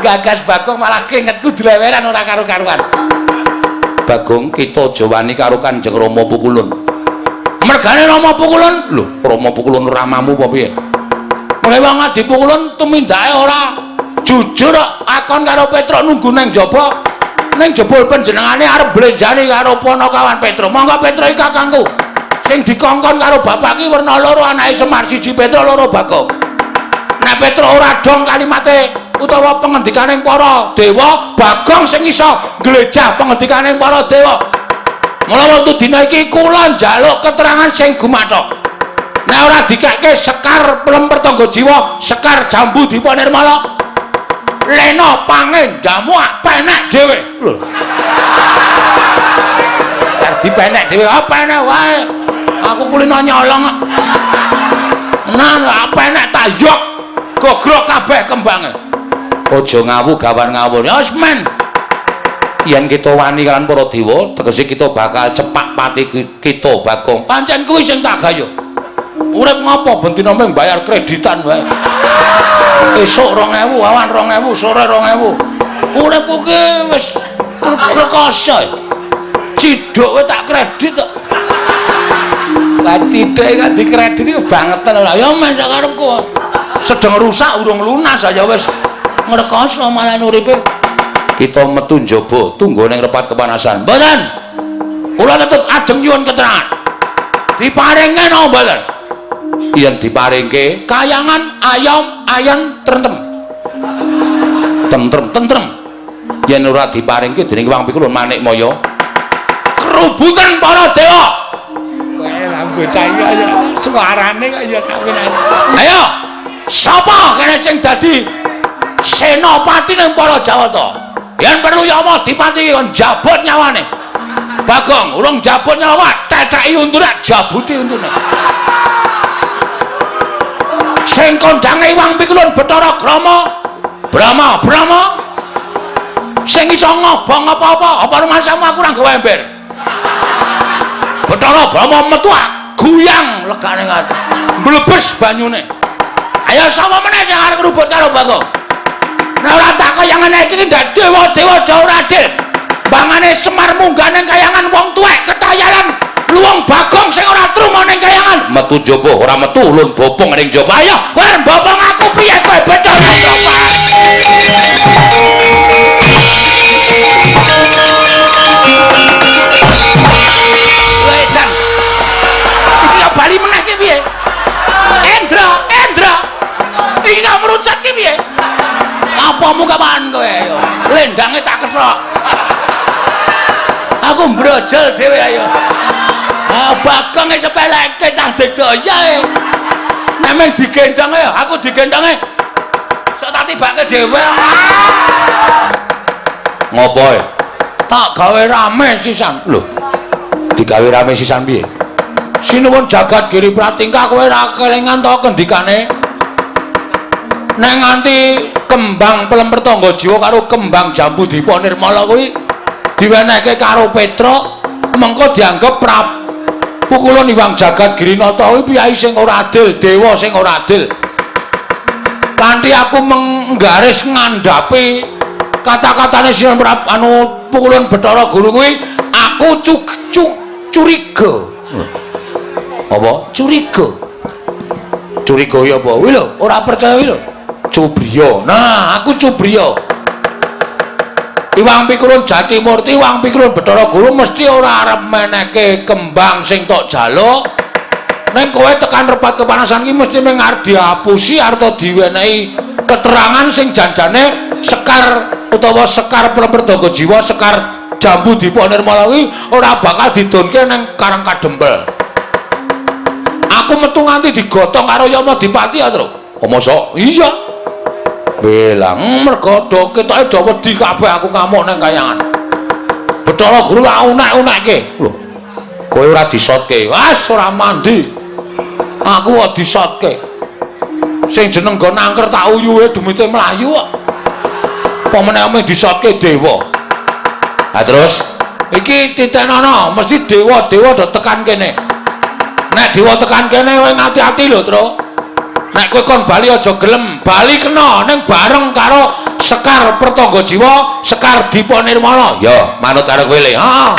Gagas Bagong malah keringetku dreweran ora karo-karuan. Bagong kita aja wani karo Kanjeng Rama Pukulun. Mergane Rama Pukulun, lho, Rama Pukulun ramamu apa piye? Mulai wong adi Pukulun tumindake ora jujur akon karo Petruk nunggu nang jaba. Ning jebul panjenengane arep blenjani karo Panakawan Petruk. Monggo Petruk iki kakangku. Sing dikongkon karo bapak ki werna loro anake Semar, siji Petruk loro Bagong. nek Petruk ora dong kalimate utawa pengendikaning para dewa, Bagong sing iso glejah pengendikaning para dewa. Mula wektu dina iki kula njaluk keterangan sing gumathok. Nek ora dikake Sekar Pelemper Tangga Jiwa, Sekar Jambu Dipa Nirmala, Lena pangendamu penek dhewe. Lho. Dipenek dhewe apa enek wae. Aku kulino nyolong. Nah, apa enek tayok gogrok kabeh kembange. Aja ngawu gawan ngawur. Ya wis men. Yen kita wani kan para dewa, tegese kita bakal cepak pati kita Bagong. Pancen kuwi sing tak gayo. Urip ngopo bendina mung bayar kreditan wae. Esuk 2000, awan 2000, sore 2000. Uripku ki wis rekoso. Ciduk wae tak kredit kok. Lah ciduk kan dikredit iki bangetan lho. Ya men sak karepku. Sedeng rusak urung lunas ya wis ngrekoso malah uripe. Kita metu njaba tunggu ning repat kepanasan. Mboten. Kula tetep ajeng nyuwun keterangan. Diparinge napa mboten? Yen diparingke kayangan ayam ayan tentrem. Tentrem. Yen ora diparingke dening Wang Pikulun Manikmaya kerubutan para dewa. Wae lah bocah iki ya suarane kok ya sawenane. Ayo, sapa kene sing dadi senopati ning para Jawata? Yen perlu ya apa dipati kon jabut nyawane. Bagong, urung jabut nyawa, teteki untune, jabuti untune. Sing kondange Wang Pikulun Bathara Brama, sing iso ngobong apa-apa, apa rumasamu aku ora gawe ember. Bathara Brama metu guyang legane ngati. Mlebes banyune. Ayo sapa meneh sing arep ngrubut karo Bagong? Nek ora tak kayangane iki ndak dewa-dewa ora adil. Bangane Semar munggah ning kayangan wong tuwek ketayalan luwung Bagong sing ora truma ning kayangan. Metu njaba ora metu ulun bopong ning njaba. Ayo kowe bopong aku piye kowe Bathara Brama? Wedan. Iki ya bali meneh ki piye? Endra. Iki gak merucat ki piye? Apamu kapan kowe ayo? Lendange tak kethok. Aku mbrojol dhewe ayo. Bagong wis sepeleke cah digdaya. Nek men digendonge aku digendonge. Sok tak tibake dhewe. Ngopo e? Tak gawe rame sisan. Lho. Digawe rame sisan piye? Sinuwun jagat Giri Pratingkah kowe ora kelingan to kendikane? Nek nganti kembang Pelemper Tangga Jiwa karo kembang Jambu Dipa Nirmala kuwi diwenehke karo Petruk, mengko dianggep Pukulun Hyang Jagat Girinata kuwi piyai sing ora adil, dewa sing ora adil. Kanthi aku menggaris ngandhapi kata-katane Sinan Pukulun Bathara Guru kuwi, aku curiga. Apa? Curiga. Curiga ya apa? Kuwi lho, ora percaya kuwi lho. Cubriya. Nah, aku Cubriya. Iwang Pikulun Jatimurti, Wang Pikulun Bathara Guru mesti ora arep menehke kembang sing tok jaluk. Ning kowe tekan repat kepanasan iki mesti mung arep diapusi arep diwenehi keterangan sing janjane Sekar utawa Sekar Pelemper Tangga Jiwa, Sekar Jambu Dipa Nirmala kuwi ora bakal didunke ning Karang Kadempel. Aku metu nganti digotong karo Yama Dipati ya, Tru. Oh, mosok? Iya. Belang mergo do ketoke do wedi kabeh aku ngamuk nang kayangan. Bathara Guru unek-unekke. Lho. Kowe ora disotke. Wes ora mandi. Aku kok disotke. Sing jeneng nggon angker tak uyuhe demite mlayu kok. Apa meneh ame disotke dewa. Lah terus iki titenono mesti dewa-dewa do tekan kene. Nek dewa tekan kene kowe ngati-ati lho, Tru. Nek kowe kon bali aja gelem, bali kena ning bareng karo Sekar Pertangga Jiwa, Sekar Dipa Nirmala. Ya, manut karo kowe le. Heeh.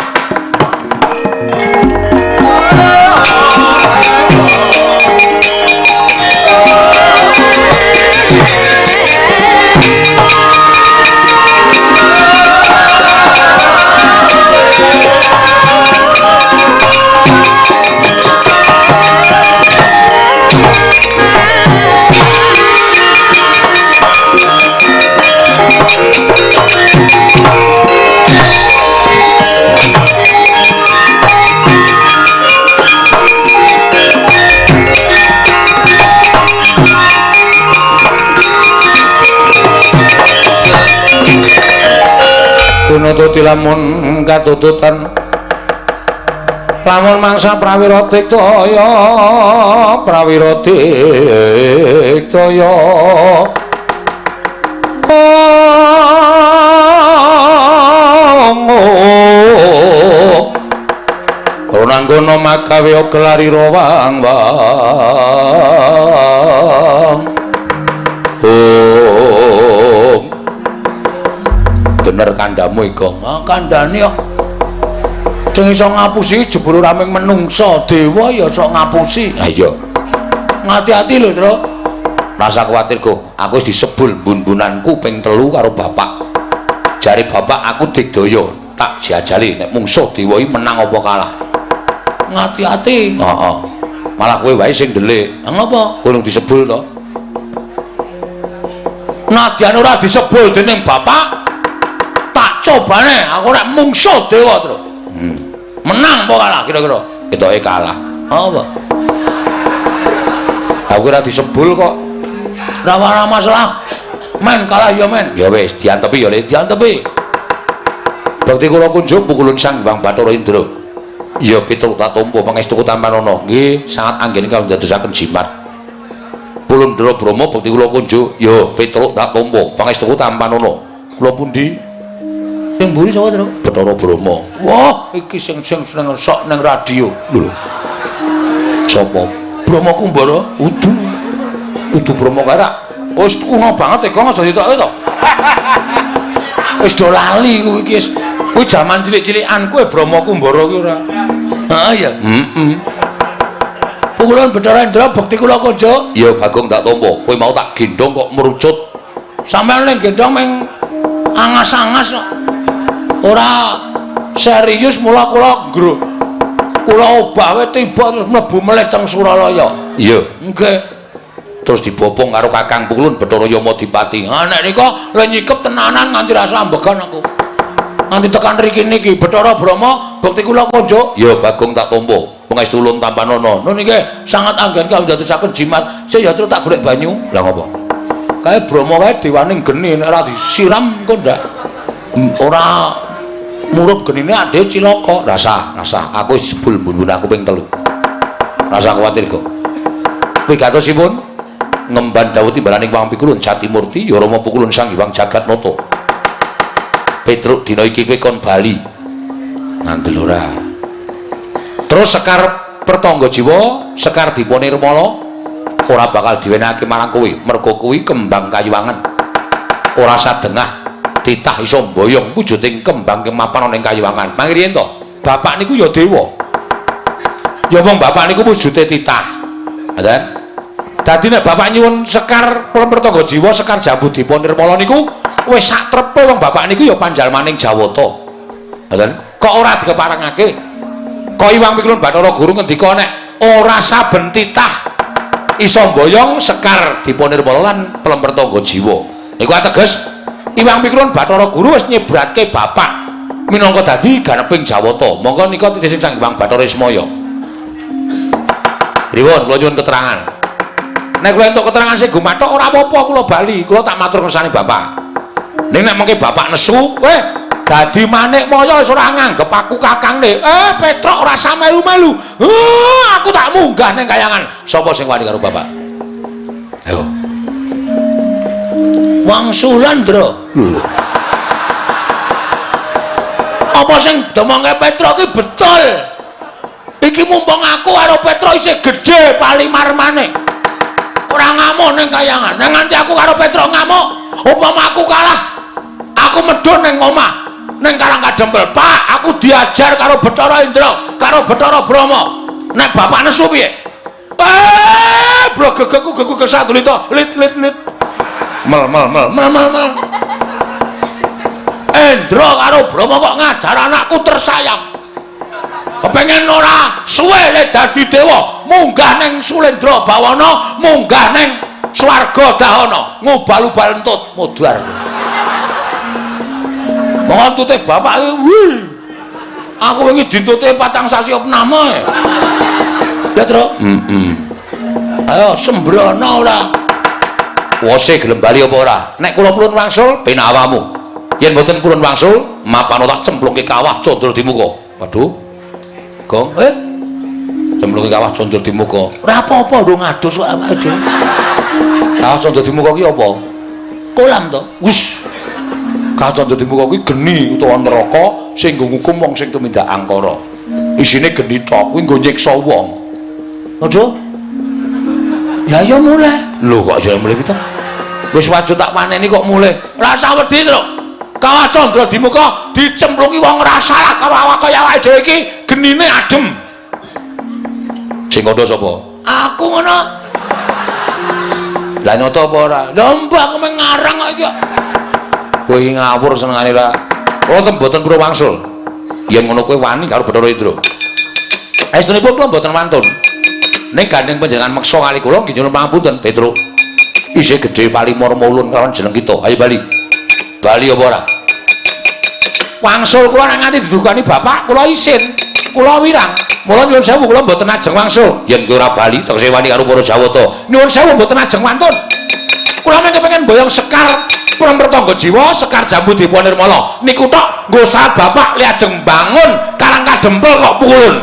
Rati lamun katututan lamun mangsa prawira diktaya Ronanggono magawe gelari rawang bener kandamu iku kandhane kok sing iso ngapusi jebul ora mung menungsa dewa ya iso ngapusi ha iya ngati-ati lho Tru rasa kuwatir kok aku wis disebul bun-bunanku ping 3 karo bapak jare bapak aku digdaya tak jajali nek mungsuh dewa iki menang apa kalah ngati-ati heeh malah kowe wae sing ndelik ngapa urung disebul to nadyan ora disebul dening bapak tak cobane aku nek mungsuh dewa Tru menang apa kalah kira-kira ketoke kalah apa aku ora disebul kok ora masalah men kalah ya men ya wis diantepi ya diantepi bakti kula kunjuk pukulun Sang Hyang Bathara Indra ya piturut tampa pangestuku Tampanana nggih sangat anggen kawula dadosaken jimat Pulundra Brahma bakti kula kunjuk ya piturut tampa pangestuku Tampanana kula pundi sing mburi sapa Tru Bathara Brahma wah iki sing seneng sok nang radio lho sapa Brahma Kumbara udu Brahma Karak wis kuno banget kok aja ditokke to wis do lali kuwi iki kuwi jaman cilik-cilikan kowe Brahma Kumbara ki ora ha ya Pukulan Bathara Indra bekti kula kunjuk ya Bagong tak tampa kowe mau tak gendong kok merucut sampeyan ning gendong meng angas-angas kok ora serius mula kula ngro kula obah wae tiba terus mlebu melih teng Suralaya iya nggih terus dibopong karo Kakang Pukulun Bathara Yamadipati ha nek nika lho nyikep tenanan nganti rasa ambegan aku nganti tekan riki niki Bathara Brahma bekti kula kunjuk ya Bagong tak tampa pangestu ulun Tampanana nun niki sangat anggen kawula dadosaken jimat sik ya terus tak golek banyu lha ngopo kae Brahma wae dewaning geni nek ora disiram kok ndak ora murup genine ade cilaka rasa aku wis jebul mbun aku ping 3 rasa kuwatir kok kuwi gatosipun ngemban dawuh timbalaning Wang Pikulun Jatimurti ya Rama Pukulun Sang Hyang Jagatnata Petruk dina iki kowe kon bali ngandel ora terus Sekar Pertangga Jiwa Sekar Dipanirmala ora bakal diwenehake marang kowe merga kuwi kembang kayiwangan ora sadengah titah iso mboyong wujuding kembang kemapan ana ing kayiwangan mangriyen to bapak niku ya dewa ya wong bapak niku wujude titah ngoten dadi nek bapak nyuwun Sekar Pertangga Jiwa Sekar Jambu Dipanirmala niku wis sak trepe wong bapak niku ya panjalmaning Jawata ngoten kok ora dikeparengake kok Hyang Pikulun Bathara Guru ngendika nek ora saben titah iso mboyong Sekar Dipanirmala lan Pertangga Jiwa niku ateges Hyang Pikulun Bathara Guru wis nyebratke bapak minangka dadi ganeping Jawata monggo nika titih Sang Hyang Bathara Ismaya Riwon kula nyuwun keterangan nek kula entuk keterangan sing gumathok ora apa-apa kula bali kula tak matur kersane bapak ning nek mengke bapak nesu dadi manik moyo wis ora nganggep aku kakangne Petruk ora usah melu-melu aku tak munggah ning kayangan sapa sing wani karo bapak ayo wangsulan Ndra apa sing domongke Petruk iki betul iki mumpung aku karo Petruk isih gedhe palimarmane ora ngamuk ning kayangan nek nganti aku karo Petruk ngamuk umpama aku kalah aku medhun ning omah ning Karang Kadempel Pak aku diajar karo Bathara Indra karo Bathara Brahma nek bapak nesu piye bro gegeku kesatulita lit mel Indra karo Brahma kok ngajar anakku tersayang kepengen ora suwe le dadi dewa munggah ning Sulendra Bawana munggah ning swarga Dahana ngubal-ubal entut mudhar ngontute bapak aku wingi dintute 4 sasi opname ya Tru ayo sembrono ora wose gelem bali apa ora nek kula purun wangsul ben awamu Yen mboten purun wangsul, mapan tak cemplungke kawah condro di muka. Waduh. Gong, cemplungke kawah condro di muka. Ora apa-apa lho ngadus kok awake dhewe. Kawah condro di muka ki apa? Kolam to. Wis. Kawah condro di muka ki geni utawa neraka sing nggo ngukum wong sing tumindak angkara. Isine geni tok, kuwi nggo nyiksa wong. Aja. Ya ya mulai. Lho kok jare mulai kita? Wis wajib tak paneni kok mulai. Rasa wedi to. Kawah condro di muka dicemplungi wong ora salah karo awak kaya awake dhewe iki genine adem. Sing kandha sapa? Aku ngono. Lah nyoto apa ora? Lah mbak aku mengarang kok iki. Kowe iki ngawur senengane ra. Kula mboten purun wangsul. Yen ngono kowe wani karo Bathara Indra. Estunipun kula mboten wantun. Ning gandeng panjenengan meksa kali kula nggih nyuwun pangapunten, Petruk. Isih gedhe palimur mulun kelawan jeneng kita. Ayo bali. Bali apa ora? Wangsul kula nang nganti didukani bapak kula isin, kula wirang. Mula nyuwun sewu kula mboten ajeng wangsul. Yen kowe ora bali tegese wani karo para Jawata. Nyuwun sewu mboten ajeng wantun. Kula mengke pengen boyong sekar Prampertangga Jiwa, sekar Jambu Dewa Nirmala. Niku tok nggo saat bapak li ajeng bangun karang kadempel kok pukulun.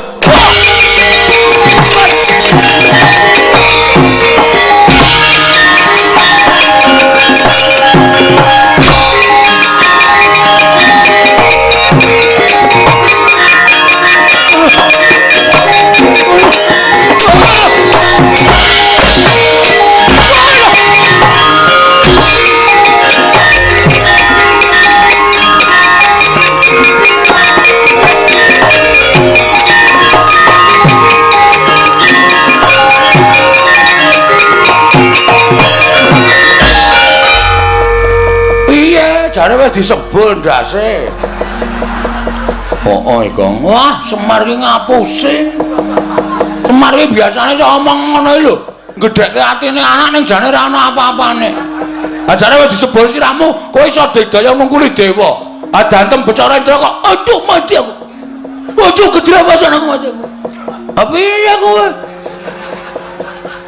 Jare wis disebul ndase. Oh, Kang. Wah, Semar ki ngapusi. Semar ki biasane sok omong ngono iki lho. Gedhekke atine anak ning jane ora ana apa-apane. Lah jare wis disebul siramu, kowe iso digdaya ngungkuli dewa. Ah dantem Bathara Indra kok aduh mati aku. Ojo gedhawasan aku mati aku. Apa piye kowe?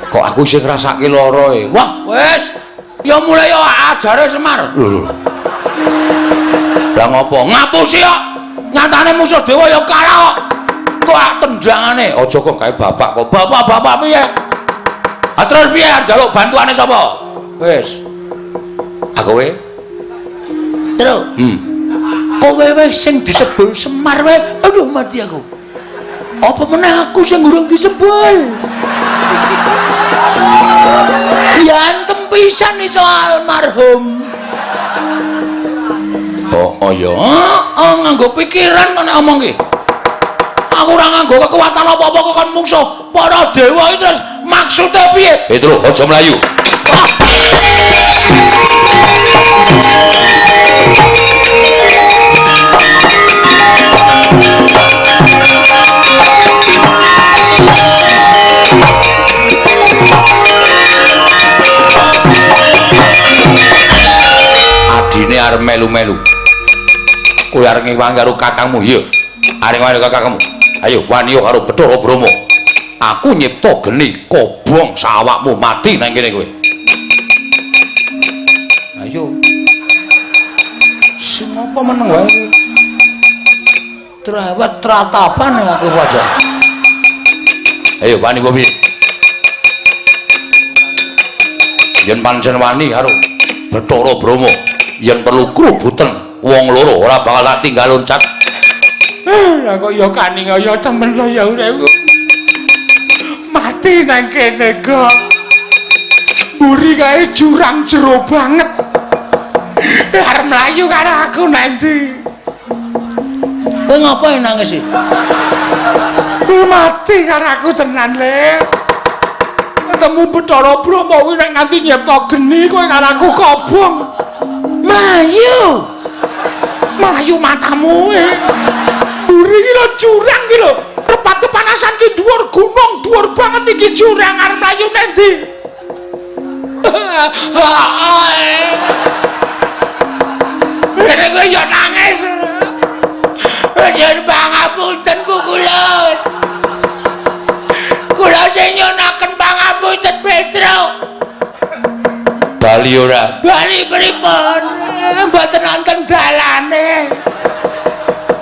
Kok aku sing ngrasake lara e. Wah, wis. Ya mulai ya ajare Semar. Lho. Lah ngopo? Ngapusi kok. Nyatane musuh dewa ya kalah kok. Kok tendangane. Aja kok gawe bapak kok. Bapak-bapak piye? Ha terus piye njaluk bantuane sapa? Wis. Ha kowe? Terus. Kowe wis sing disebul Semar wae. Aduh mati aku. Apa meneh aku sing urung disebul? Yantem pisan iso almarhum. Oh ya, nganggo pikiran kok nek omong ki. Aku ora nganggo kekuatan apa-apa kok kon mungsuh para dewa iki terus maksude piye? Petruk, aja mlayu. Adine arep melu-melu. Kowe arep ngewangi karo kakangmu, iya. Arep ngewangi karo kakangmu. Ayo wani yo karo Bathara Brahma. Aku nyipta geni kobong sawakmu mati nang kene kowe. Ayo. Sing apa meneng wae kowe? Trawat tratapan aku wajah. Ayo wani kowe. Yen pancen wani karo Bathara Brahma, yen perlu krubuten wong loro ora bakal tak tinggal loncat. Lah kok ya kaning ya temen lo ya urip. Mati nang kene kok. Buri kae jurang jero banget. Arep mlayu karo aku nanti. Kowe ngapain nangis sih? Mati karo aku tenan le. Ketemu Bathara Brahma kuwi nek nganti nyipta geni kowe karo aku kobong. Mlayu. Mlayu matamu e. Buri iki lho jurang iki lho. Repat kepanasan ki dhuwur gunung, dhuwur banget iki jurang arep mlayu nang ndi? Nek kowe yo nangis. Yen pangapunten Bu Kulon. Kula sing nyunaken pangapunten Petruk. Bali ora? Bali pripun? mboten wonten dalane.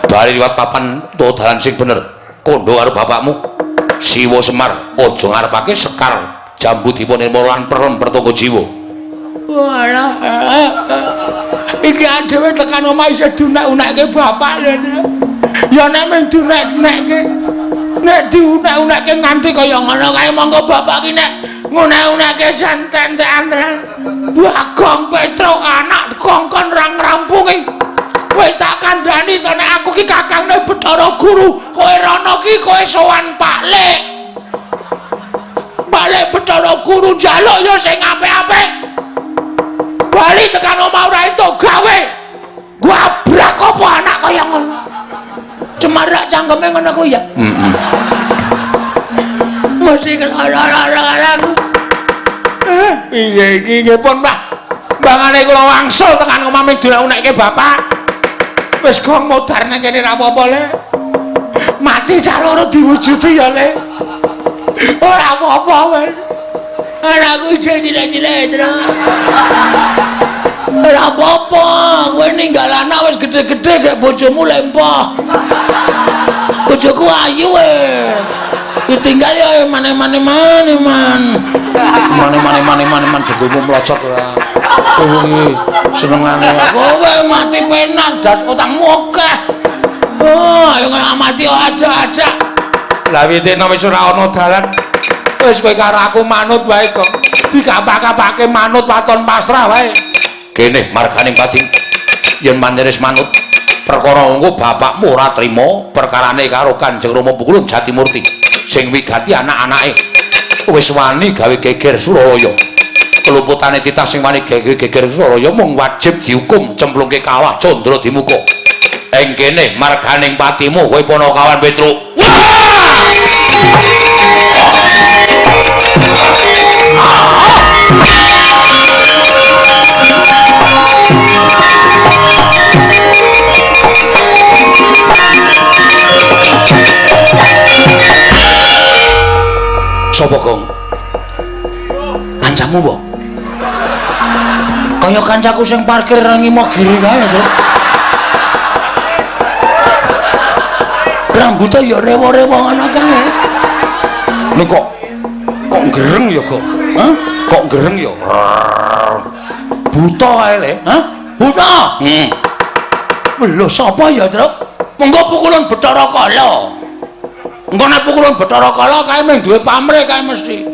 Bali liwat papan to dalan sing bener. Kondo karo bapakmu. Siwa Semar aja ngarepake Sekar Jambu dipun ilmu lan perem pertunggu jiwa. Walah. Iki adewe tekan omah isih dunek-unekke bapak lho. Ya nek mung dunek-unekke. Nek diunek-unekke nganti kaya ngono kae monggo bapak ki nek ngunek-unekke santen tenan. Bagong Petro anak kongkon rang rampungi. Wis tak kandhani to nek aku ki kakangne Bathara Guru, kowe rono ki kowe sowan Pak Lek. Pak Lek Bathara Guru njaluk ya sing apik-apik. Bali tekan omah ora entuk gawe. Gabrak apa anak kaya ngono. Cemarak cangkeme ngono kuwi ya. Heeh. Mesti lara-lara aku. Iki pun Pak. Bangane kula wangsul tekan omah ming diunekke bapak. Wis gong modar nang kene ra apa-apa le. Mati carane diwujudi ya le. Ora apa-apa wis. Anakku cilik-cilik terus. Ora apa-apa, kowe ninggal anak wis gedhe-gedhe gek bojomu lempoh. Bojoku ayu weh. Ditinggal ya mane-mane man. Mane-mane degomu mlocok ora. Kowe senengane kowe mati penak das utangmu akeh. Oh, ayo ngamati aja. Lah witene wis ora ana dalan. Wis kowe karo aku manut wae kok. Dikapak-kapake manut waton pasrah wae. Kene marganing pati. Yen manderes manut perkara engko bapakmu ora trima perkarane karo Kanjeng Rama Pukulun Jatimurti sing wigati anak-anake. Wis wani gawe geger Suralaya. Keluputane titah sing wani geger Suralaya mung wajib dihukum cemplungke kawah Candra Dimuka. Ing kene marganing patimu kowe Panakawan Petruk. Sapa Gong? Kancamu apa? Kaya kancaku sing parkir nang ngimo giri kae, Tru. Rambutnya ya rewo-rewo ngono kae. Lho kok gereng ya, Gong? Hah? Kok gereng ya? Buta kae le, hah? Buta? Lho sapa ya, Tru? Monggo Pukulun Bathara Kala. Engko nek Pukulun Bathara Kala kae mung duwe pamrih kae mesti.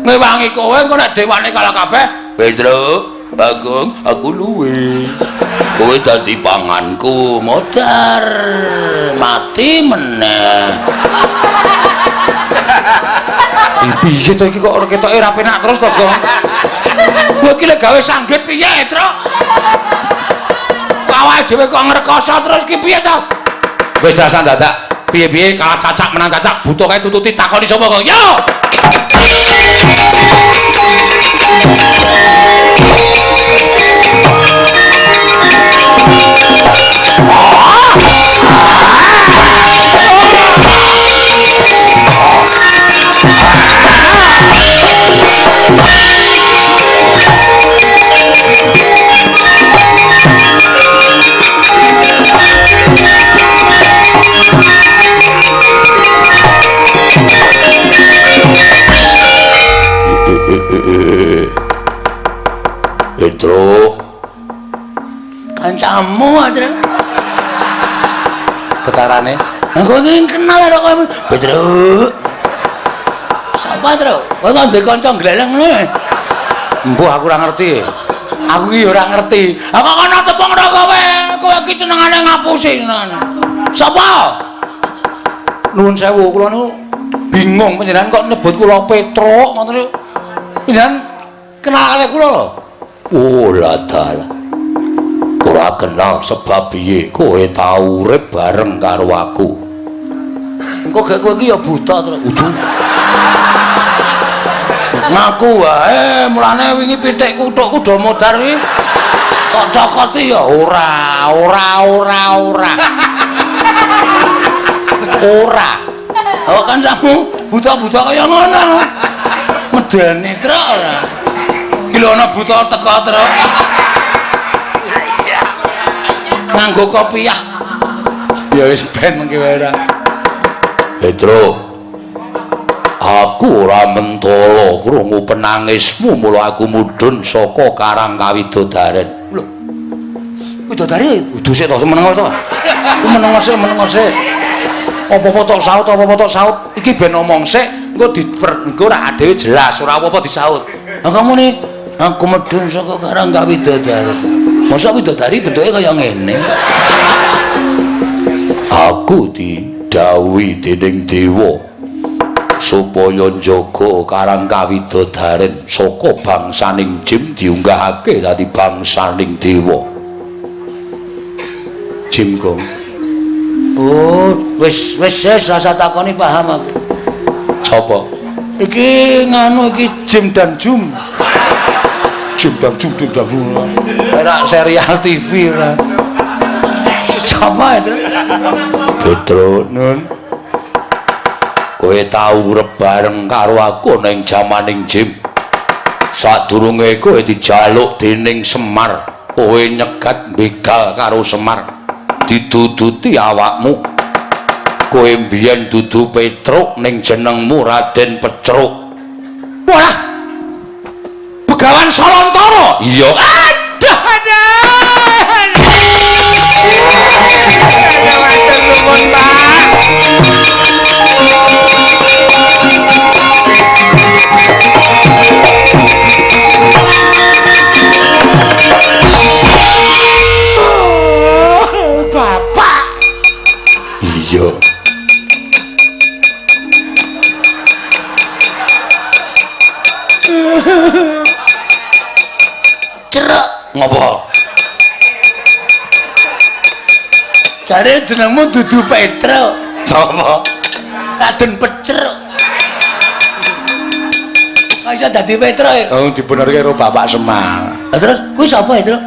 Ngewangi kowe engko nek dewane kala kabeh, Pedro, Bagong, aku luwe. Kowe dadi panganku, modar. Mati meneh. Piye to iki kok ora ketoke ra penak terus to, Gong? Kowe iki lek gawe sanggit piye, Tru? Awake dhewe kok ngrekoso terus ki piye to? Wis dasar dadak. Piye-piye kalah cacak menang cacak butuh kae tututi takoni sapa kok yo Petro kancamu Adra ketarane aku ingin kenal karo kowe Petro sapa Tru kowe kok ndek kanca gleleng ngene mbuh aku ora ngerti aku iki ora ngerti apa kono tepung ro kowe iki senengane ngapusi sapa nuwun sewu kula niku bingung panjenengan kok nyebut kula Petro ngoten niku panjenengan kenal karo kula lho. Oh ladal. Ora kenal sebab piye kowe tau urip bareng karo aku. Engko gek kowe iki ya buta to. Ngaku wae mulane wingi pitik kuthuk kudu modar iki. Kok cokoti ya ora. Ora. Kok kancamu buta-buta kaya ngono. Medeni truk ora. Lho ana buta teko terus. nganggo kopiah. Ya wis ben mengki wae ora. Petro. Aku ora mentala krungu penangismu mula aku mudhun saka Karang Kawidodaren. Lho. Widodari kudu sik to menengo to. Menengo sik. Apa-apa tok saut. Iki ben omong sik, engko rak dhewe jelas ora apa-apa disaut. Lah kamu nih aku medun saka Karang Kawidodaren. Masa widodari bentuke kaya ngene. Aku didhawuhi dening dewa supaya njaga Karang Kawidodaren saka bangsaning jim diunggahake dadi bangsaning dewa. Jim kok. Oh, wis rasa takoni paham aku. Sapa? Iki nganu iki Jim dan Jum. Jim dan Jum. Ora serial TV ora. Sapa itu? Petro Nun. Kowe tau urip bareng karo aku ning jamaning Jim. Sadurunge kowe dijaluk dening Semar, kowe nyegat begal karo Semar. Diduduti awakmu. Kowe mbiyen dudu Petruk ning jenengmu Raden Pecruk. Walah. Begawan Salontara. Iya. Aduh. Matur nuwun, Pak. Bapak. Iya. Ceruk. Ngopo? Jare jenengmu dudu Petruk. Sapa? Raden Pecruk. Kok iso dadi Petruk? Oh, dibenerke karo Bapak Semar. Lah terus kuwi sapa ya, Truk?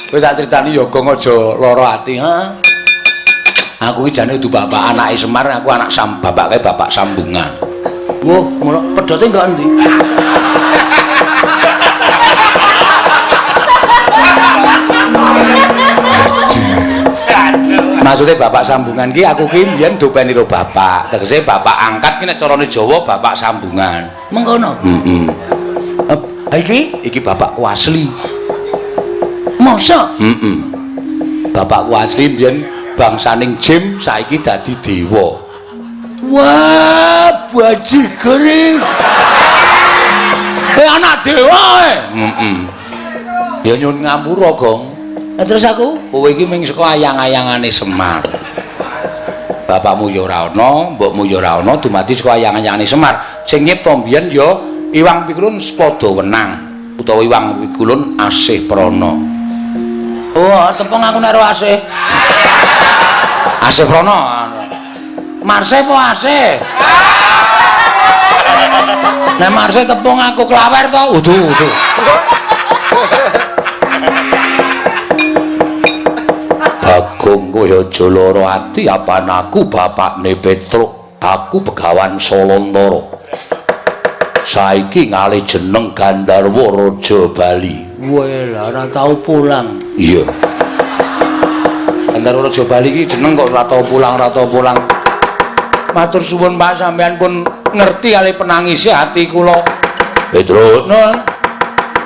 Kowe tak critani Yoga aja lara ati, ha. Aku iki jane dudu bapak anake Semar, aku anak bapake Bapak Sambungan. Wah, mula pedote kok endi? Maksudnya Bapak Sambungan ki aku ki mbiyen dopeni karo bapak. Tegese bapak angkat ki nek carane Jawa Bapak Sambungan. Mengkono. Heeh. Iki bapakku asli. Masa? Heeh. Bapakku asli mbiyen bangsaning Jim saiki dadi dewa. Wah, bajigur iki. Anak dewa e. Heeh. Ya nyun ngapura, Gong. Nah, terus aku, kowe iki mung saka ayang-ayangane Semar. Bapakmu ya ora ana, mbokmu ya ora ana, dumadi saka ayang-ayangane Semar. Sing nyipta mbiyen ya Iwang Pikulun Spada Wenang utawa Iwang Pikulun Asih Prana. Oh, tepung aku karo Asih. Asih Prana. Marse apa Asih? Nek Marse tepung aku klawer to, udu. Bagong kowe aja lara ati apan aku bapakne Petruk. Aku Begawan Salontara. Saiki ngalih jeneng Gandharwa Raja Bali. Weh, ora tau pulang. Iya. Gandharwa Raja Bali iki jeneng kok ora tau pulang. Matur suwun Pak, sampean pun ngerti kali penangise ati kula. Petruk,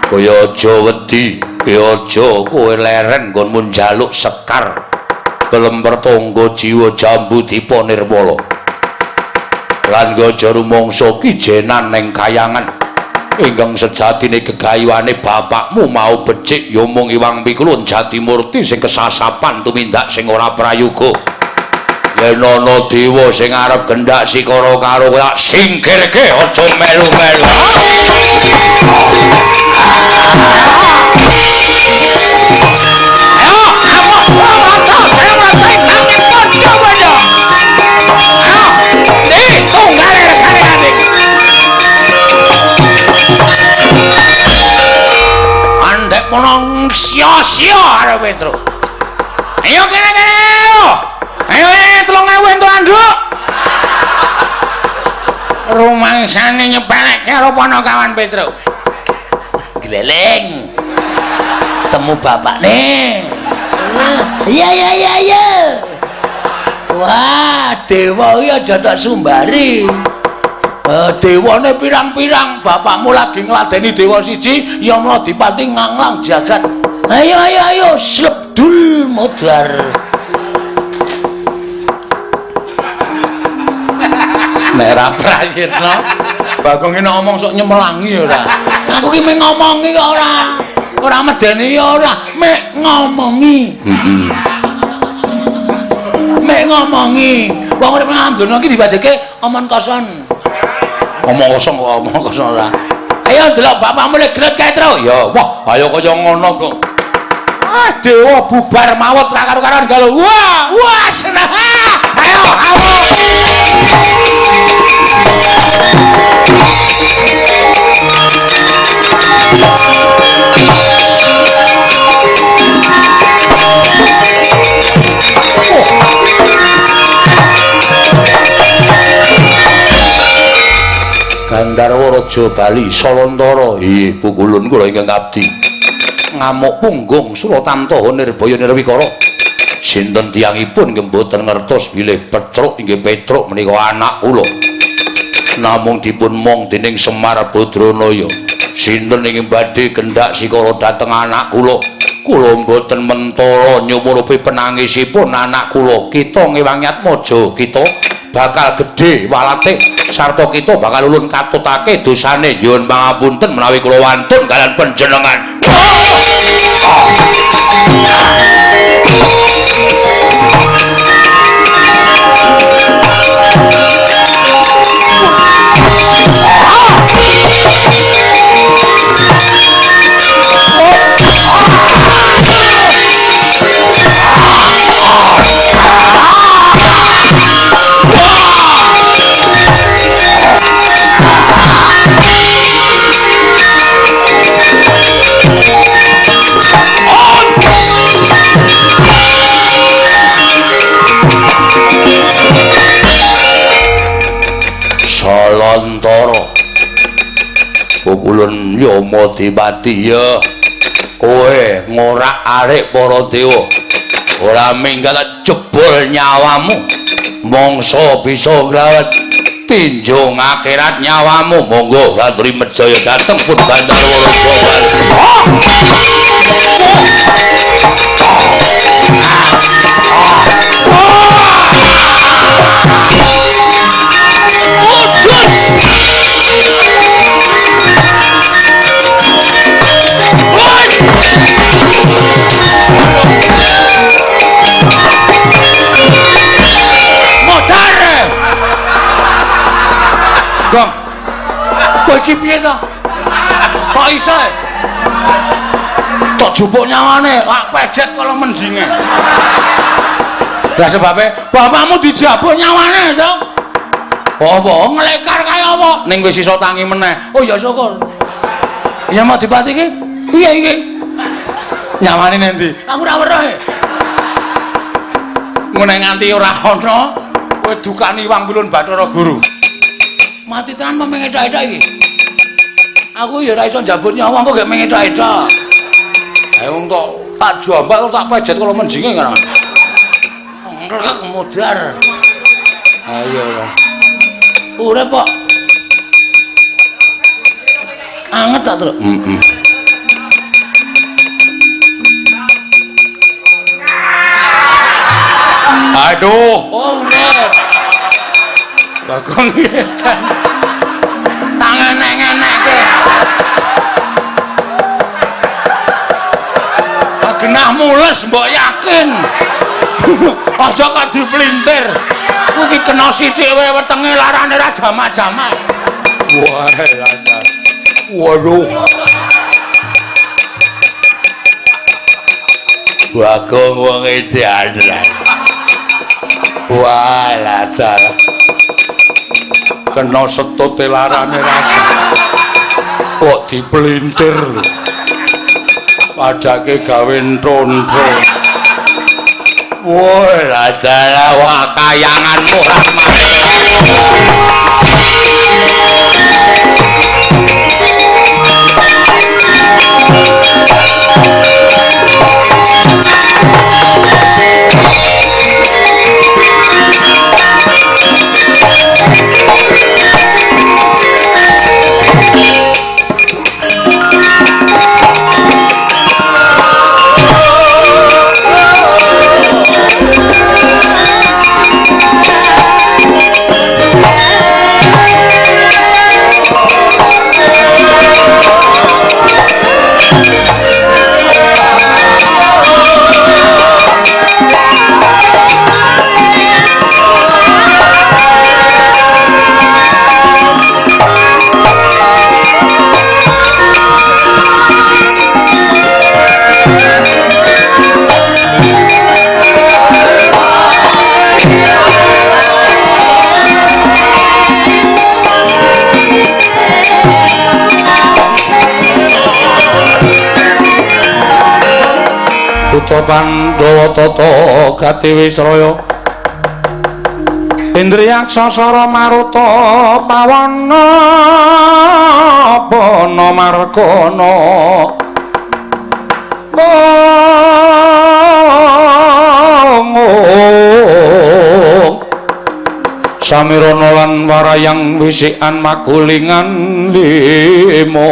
kowe aja wedi. Aja kowe leren nggonmu njaluk Sekar kelemper tangga jiwa jambu dipa nirwala lan aja rumangsa kijenan ning kayangan ingkang sejatine gegayuhane bapakmu mau becik ya mung Iwang Pikulun Jatimurti sing kesasapan tumindak sing ora prayoga. Yen ana dewa sing arep gendhak sikara karo kowe singkirke aja melu-melu. Andek monong sia-sia arep Petruk. Ayo kene. Ayo 3.000 entuk anduk. Rumangsane nyepelek karo Panakawan Petruk. Gleleng. Temu bapakne. Iya. Wah, dewa iki aja tak sumbari. Dewane pirang-pirang, bapakmu lagi ngladeni dewa siji, ya mula dipati nganglang jagat. Ayo, slebdul modar. Nek ra prayitna, Bagong iki ngomong sok nyemelangi ora. Aku ki mek ngomongi kok ora. Ora medeni ya ora, mek ngomongi. Mek ngomongi. Wong urip nang donya iki dibajeke omong kosong. Omong kosong ora. Ayo delok bapakmu lek gret kae tro. Ya, wah, ayo kaya ngono kok. Ah, dewa bubar mawut ra karo-karoan galuh. Wah, seneng. Ayo, Gandharwa Raja Bali Salantara pukulun kula ingkang abdi ngamuk punggung Suratantaha Nirbaya Nirwikara sinten tiyangipun nggih mboten ngertos bilih Petruk inggih Petruk menika anak kula namung dipun mong dening Semar Badranaya sinten ingkang badhe kendhak sikala dhateng anak kula mboten mentara nyumurupi penangisipun anak kula kita ngewangi atmaja kita bakal gedhe walate sarta kita bakal ulun katutake dosane nyuwun pangapunten menawi kula wantun kalian panjenengan. Salantara pukulun Yamadewati ya kowe ngorak-arik para dewa ora minggat jebol nyawamu mangsa bisa ngrawat tinjung akhirat nyawamu monggo Ratri Medjaya dateng pun Gandharwa Raja Bali. Gong, kowe iki piye to? Kok iso? Tok jupuk nyawane, lak pejet kala mendinge. Lah sebabe bapakmu dijabuk nyawane, to? Apa nglekar kaya apa? Ning wis iso tangi meneh. Oh ya syukur. Ya mau dipati iki? Piye iki? Nyawane nendi? Aku ora weruh. Ngene nganti ora ana, kowe dukani Wang Pulun Bathara Guru. Mati tenan apa mengedha-edha iki? Aku ya ora iso njabut nyawa kok gek mengedha-edha. Ayo wong tak jombak tak pejet kala menjinge kan. Enggak mudar. Ayo lah. Urip kok. Anget tak, Truk? Aduh, oh urip. Bagong ngetan. Tangan enek-enekke. Genah mules mbok yakin. Aja kok diplintir. Kuwi kena sithik wae wetenge larane ra jamak-jamak. Wah, lancar. Waduh. Bagong wong edan. Wah, latar. Kena setute larane raja. Kok diplintir lho. Padake gawe ntrontro. Woi, adalah wah kayanganmu rahmat. Putra Pandhawa tata gati Wisraya Indriyaksa Sara Maruta Pawana Pana Margana Samirana lan warayang wisikan magulingan limo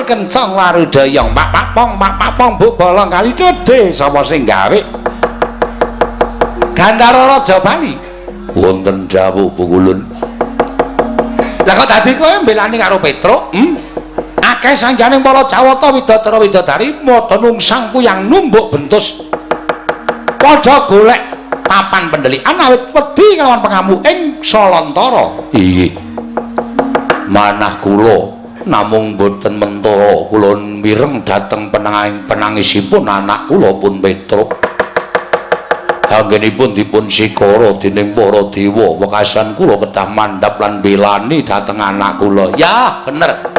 kencang warudayang pak pong bu bolong kali cedhe sapa sing gawe Gandara Raja Bali wonten dawuh Pukulun lah kok dadi kowe mbelani karo Petruk akeh sangjaning para Jawata Widodara Widodari padha nungsang kuyang numbuk bentus padha golek papan pendelikan awit wedi kelawan pengamu ing Salantara iya manah kula namung boten mentara kula mireng dhateng penangisipun anak kula pun Petruk anggenipun dipun sikara dening para dewa wekasan kula kedah mandhap lan belani dhateng anak kula ya bener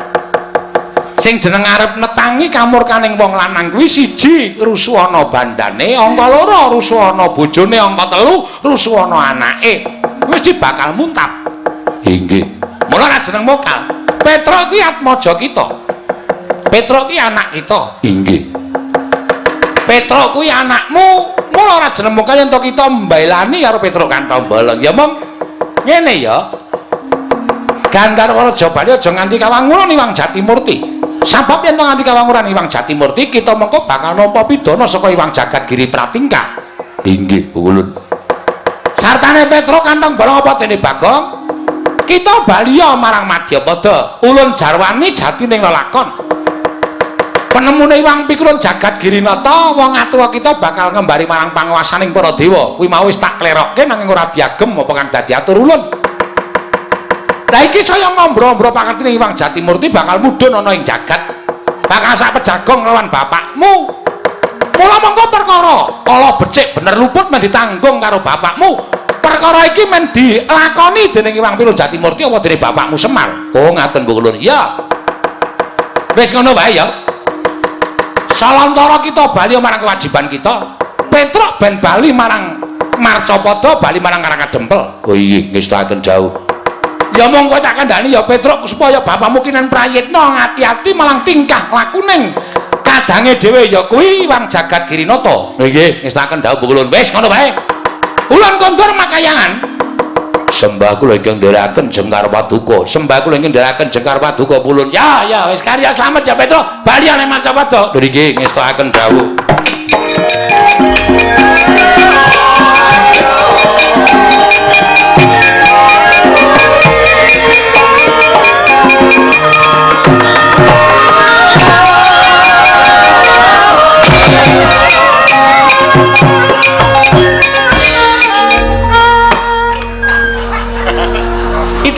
sing jeneng arep netangi kamurkaning wong lanang kuwi siji rusuh ana bandane angka loro rusuh ana bojone angka telu rusuh ana anake mesti bakal muntap inggih mula nek jeneng mokal Petruk ki atmaja kita. Petruk ki anak kita. Inggih. Petruk kuwi anakmu, mula ora jeneng mokal yen to kita mbailani karo Petruk Kantombolong. Ya mong ngene ya. Gandharwa Raja Bali aja nganti kawanguran Iwang Jatimurti. Sabab yen to nganti kawanguran Iwang Jatimurti, kita mengko bakal nampa pidana saka Iwang Jagadgiri Pratingkah. Inggih, Ulun. Sartane Petruk Kantombolong apa dene Bagong? Kita baliya marang Madyapada ulun jarwani jati ning lelakon penemune Iwang Pikulun Jagadgiri Nata wong atua kita bakal ngembari marang panguwasaning para dewa kuwi mau wis tak klerokke nanging ora diagem apa kang dadi atur ulun lah iki saya ngombro-ombro pangertine Iwang Jatimurti bakal mudhun ana ing jagat bakal sak pejagong lawan bapakmu mula mongko perkara kala becik bener luput men ditanggung karo bapakmu perkara iki men dilakoni dening Iwang Pikulun Jatimurti apa dening bapakmu Semar? Oh ngaten Bu Kulun. Ya. Wis ngono wae ya. Salantara kita bali marang kewajiban kita. Petruk ben bali marang Marcapada, bali marang Karangkadempel. Oh iya, ngestakaken jauh. Ya monggo tak kandhani ya Petruk supaya bapakmu kinen prayitna ngati-ati malang tingkah lakuning kadange dhewe ya kuwi Iwang Jagadgiri Nata. Nggih, ngestakaken jauh Bu Kulun. Wis ngono wae. Ulan kondur makayangan sembah kula ingkang ndherekaken Jengkar Paduka sembah kula ingkang ndherekaken Jengkar Paduka pulun ya wis karya slamet ya Petruk bali nang Macapada nggih ngestakaken dawuh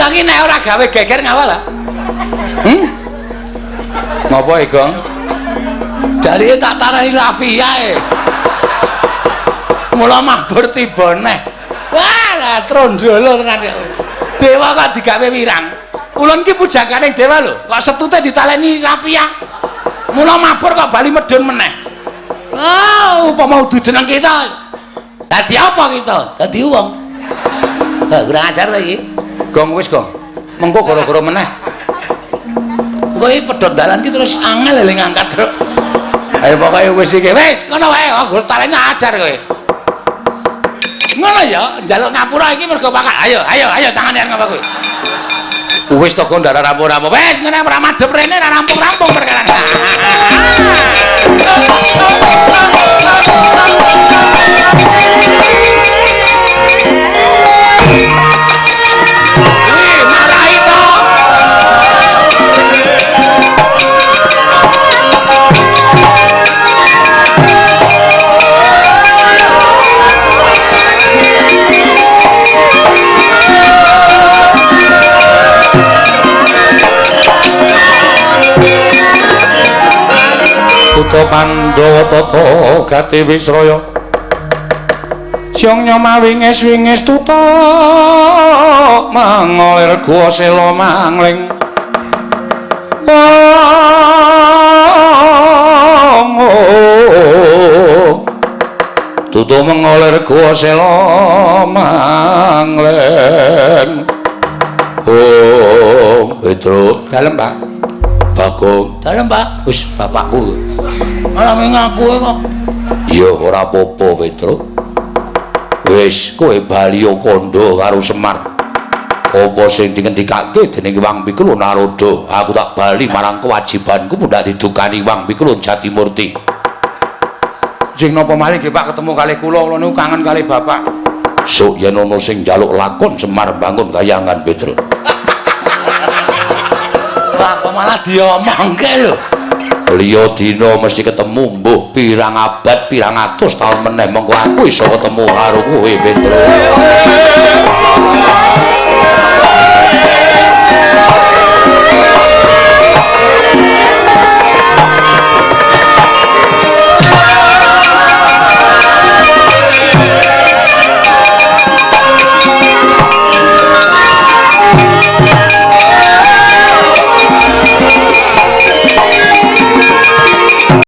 iki nek ora gawe geger ngawal ah. Napa iki, Gong? Jarine tak tarani Rafia e. Mula mabur tiba neh. Wah, lah trondolo tenan. Dewa kok digawe wirang. Ulun ki pujakaning dewa lho, kok setute ditaleni Rafia. Mula mabur kok bali medhun meneh. Oh, upama udu jeneng kita. Dadi apa kita? Dadi wong. Ha, kurang ajar ta iki. Gong wis Gong. Mengko gara-gara meneh. Kowe pedhot dalan ki terus angel eling ngangkat truk. Ayo pokoke wis iki. Wis, ngono wae. Aku taleni ajar kowe. Ngono ya, njaluk ngapura iki mergo pakat. Ayo tangane arep ngapa kowe. Wis to Gondara rampung-rampung. Wis ngene ora madhep rene ora rampung-rampung perkara. Putra Pandhawa tata gati Wisraya Siang nyoma wingis-wingis tuta mangolir gua sela mangling songo tutu mengolir gua sela mangleng. Oh Petro dalem Pak. Bagong dalem Pak. Wis bapakku malah ngaku kok. Iya ora apa-apa Petro. Wis kowe bali kandha karo Semar. Apa sing dingendikake dening Wang Pikul Narada, aku tak bali marang kewajibanku mundak didukani Wang Pikul Jatimurti. Sing napa malih nggih Pak ketemu kalih kula niku kangen kalih Bapak. Sok yen ana sing njaluk lakon Semar bangun kayangan Petro. Wah, kok malah diomongke lho. Liya dina mesti ketemu mbuh pirang abad pirang atus taun meneh mengko aku iso ketemu karo kowe Petro.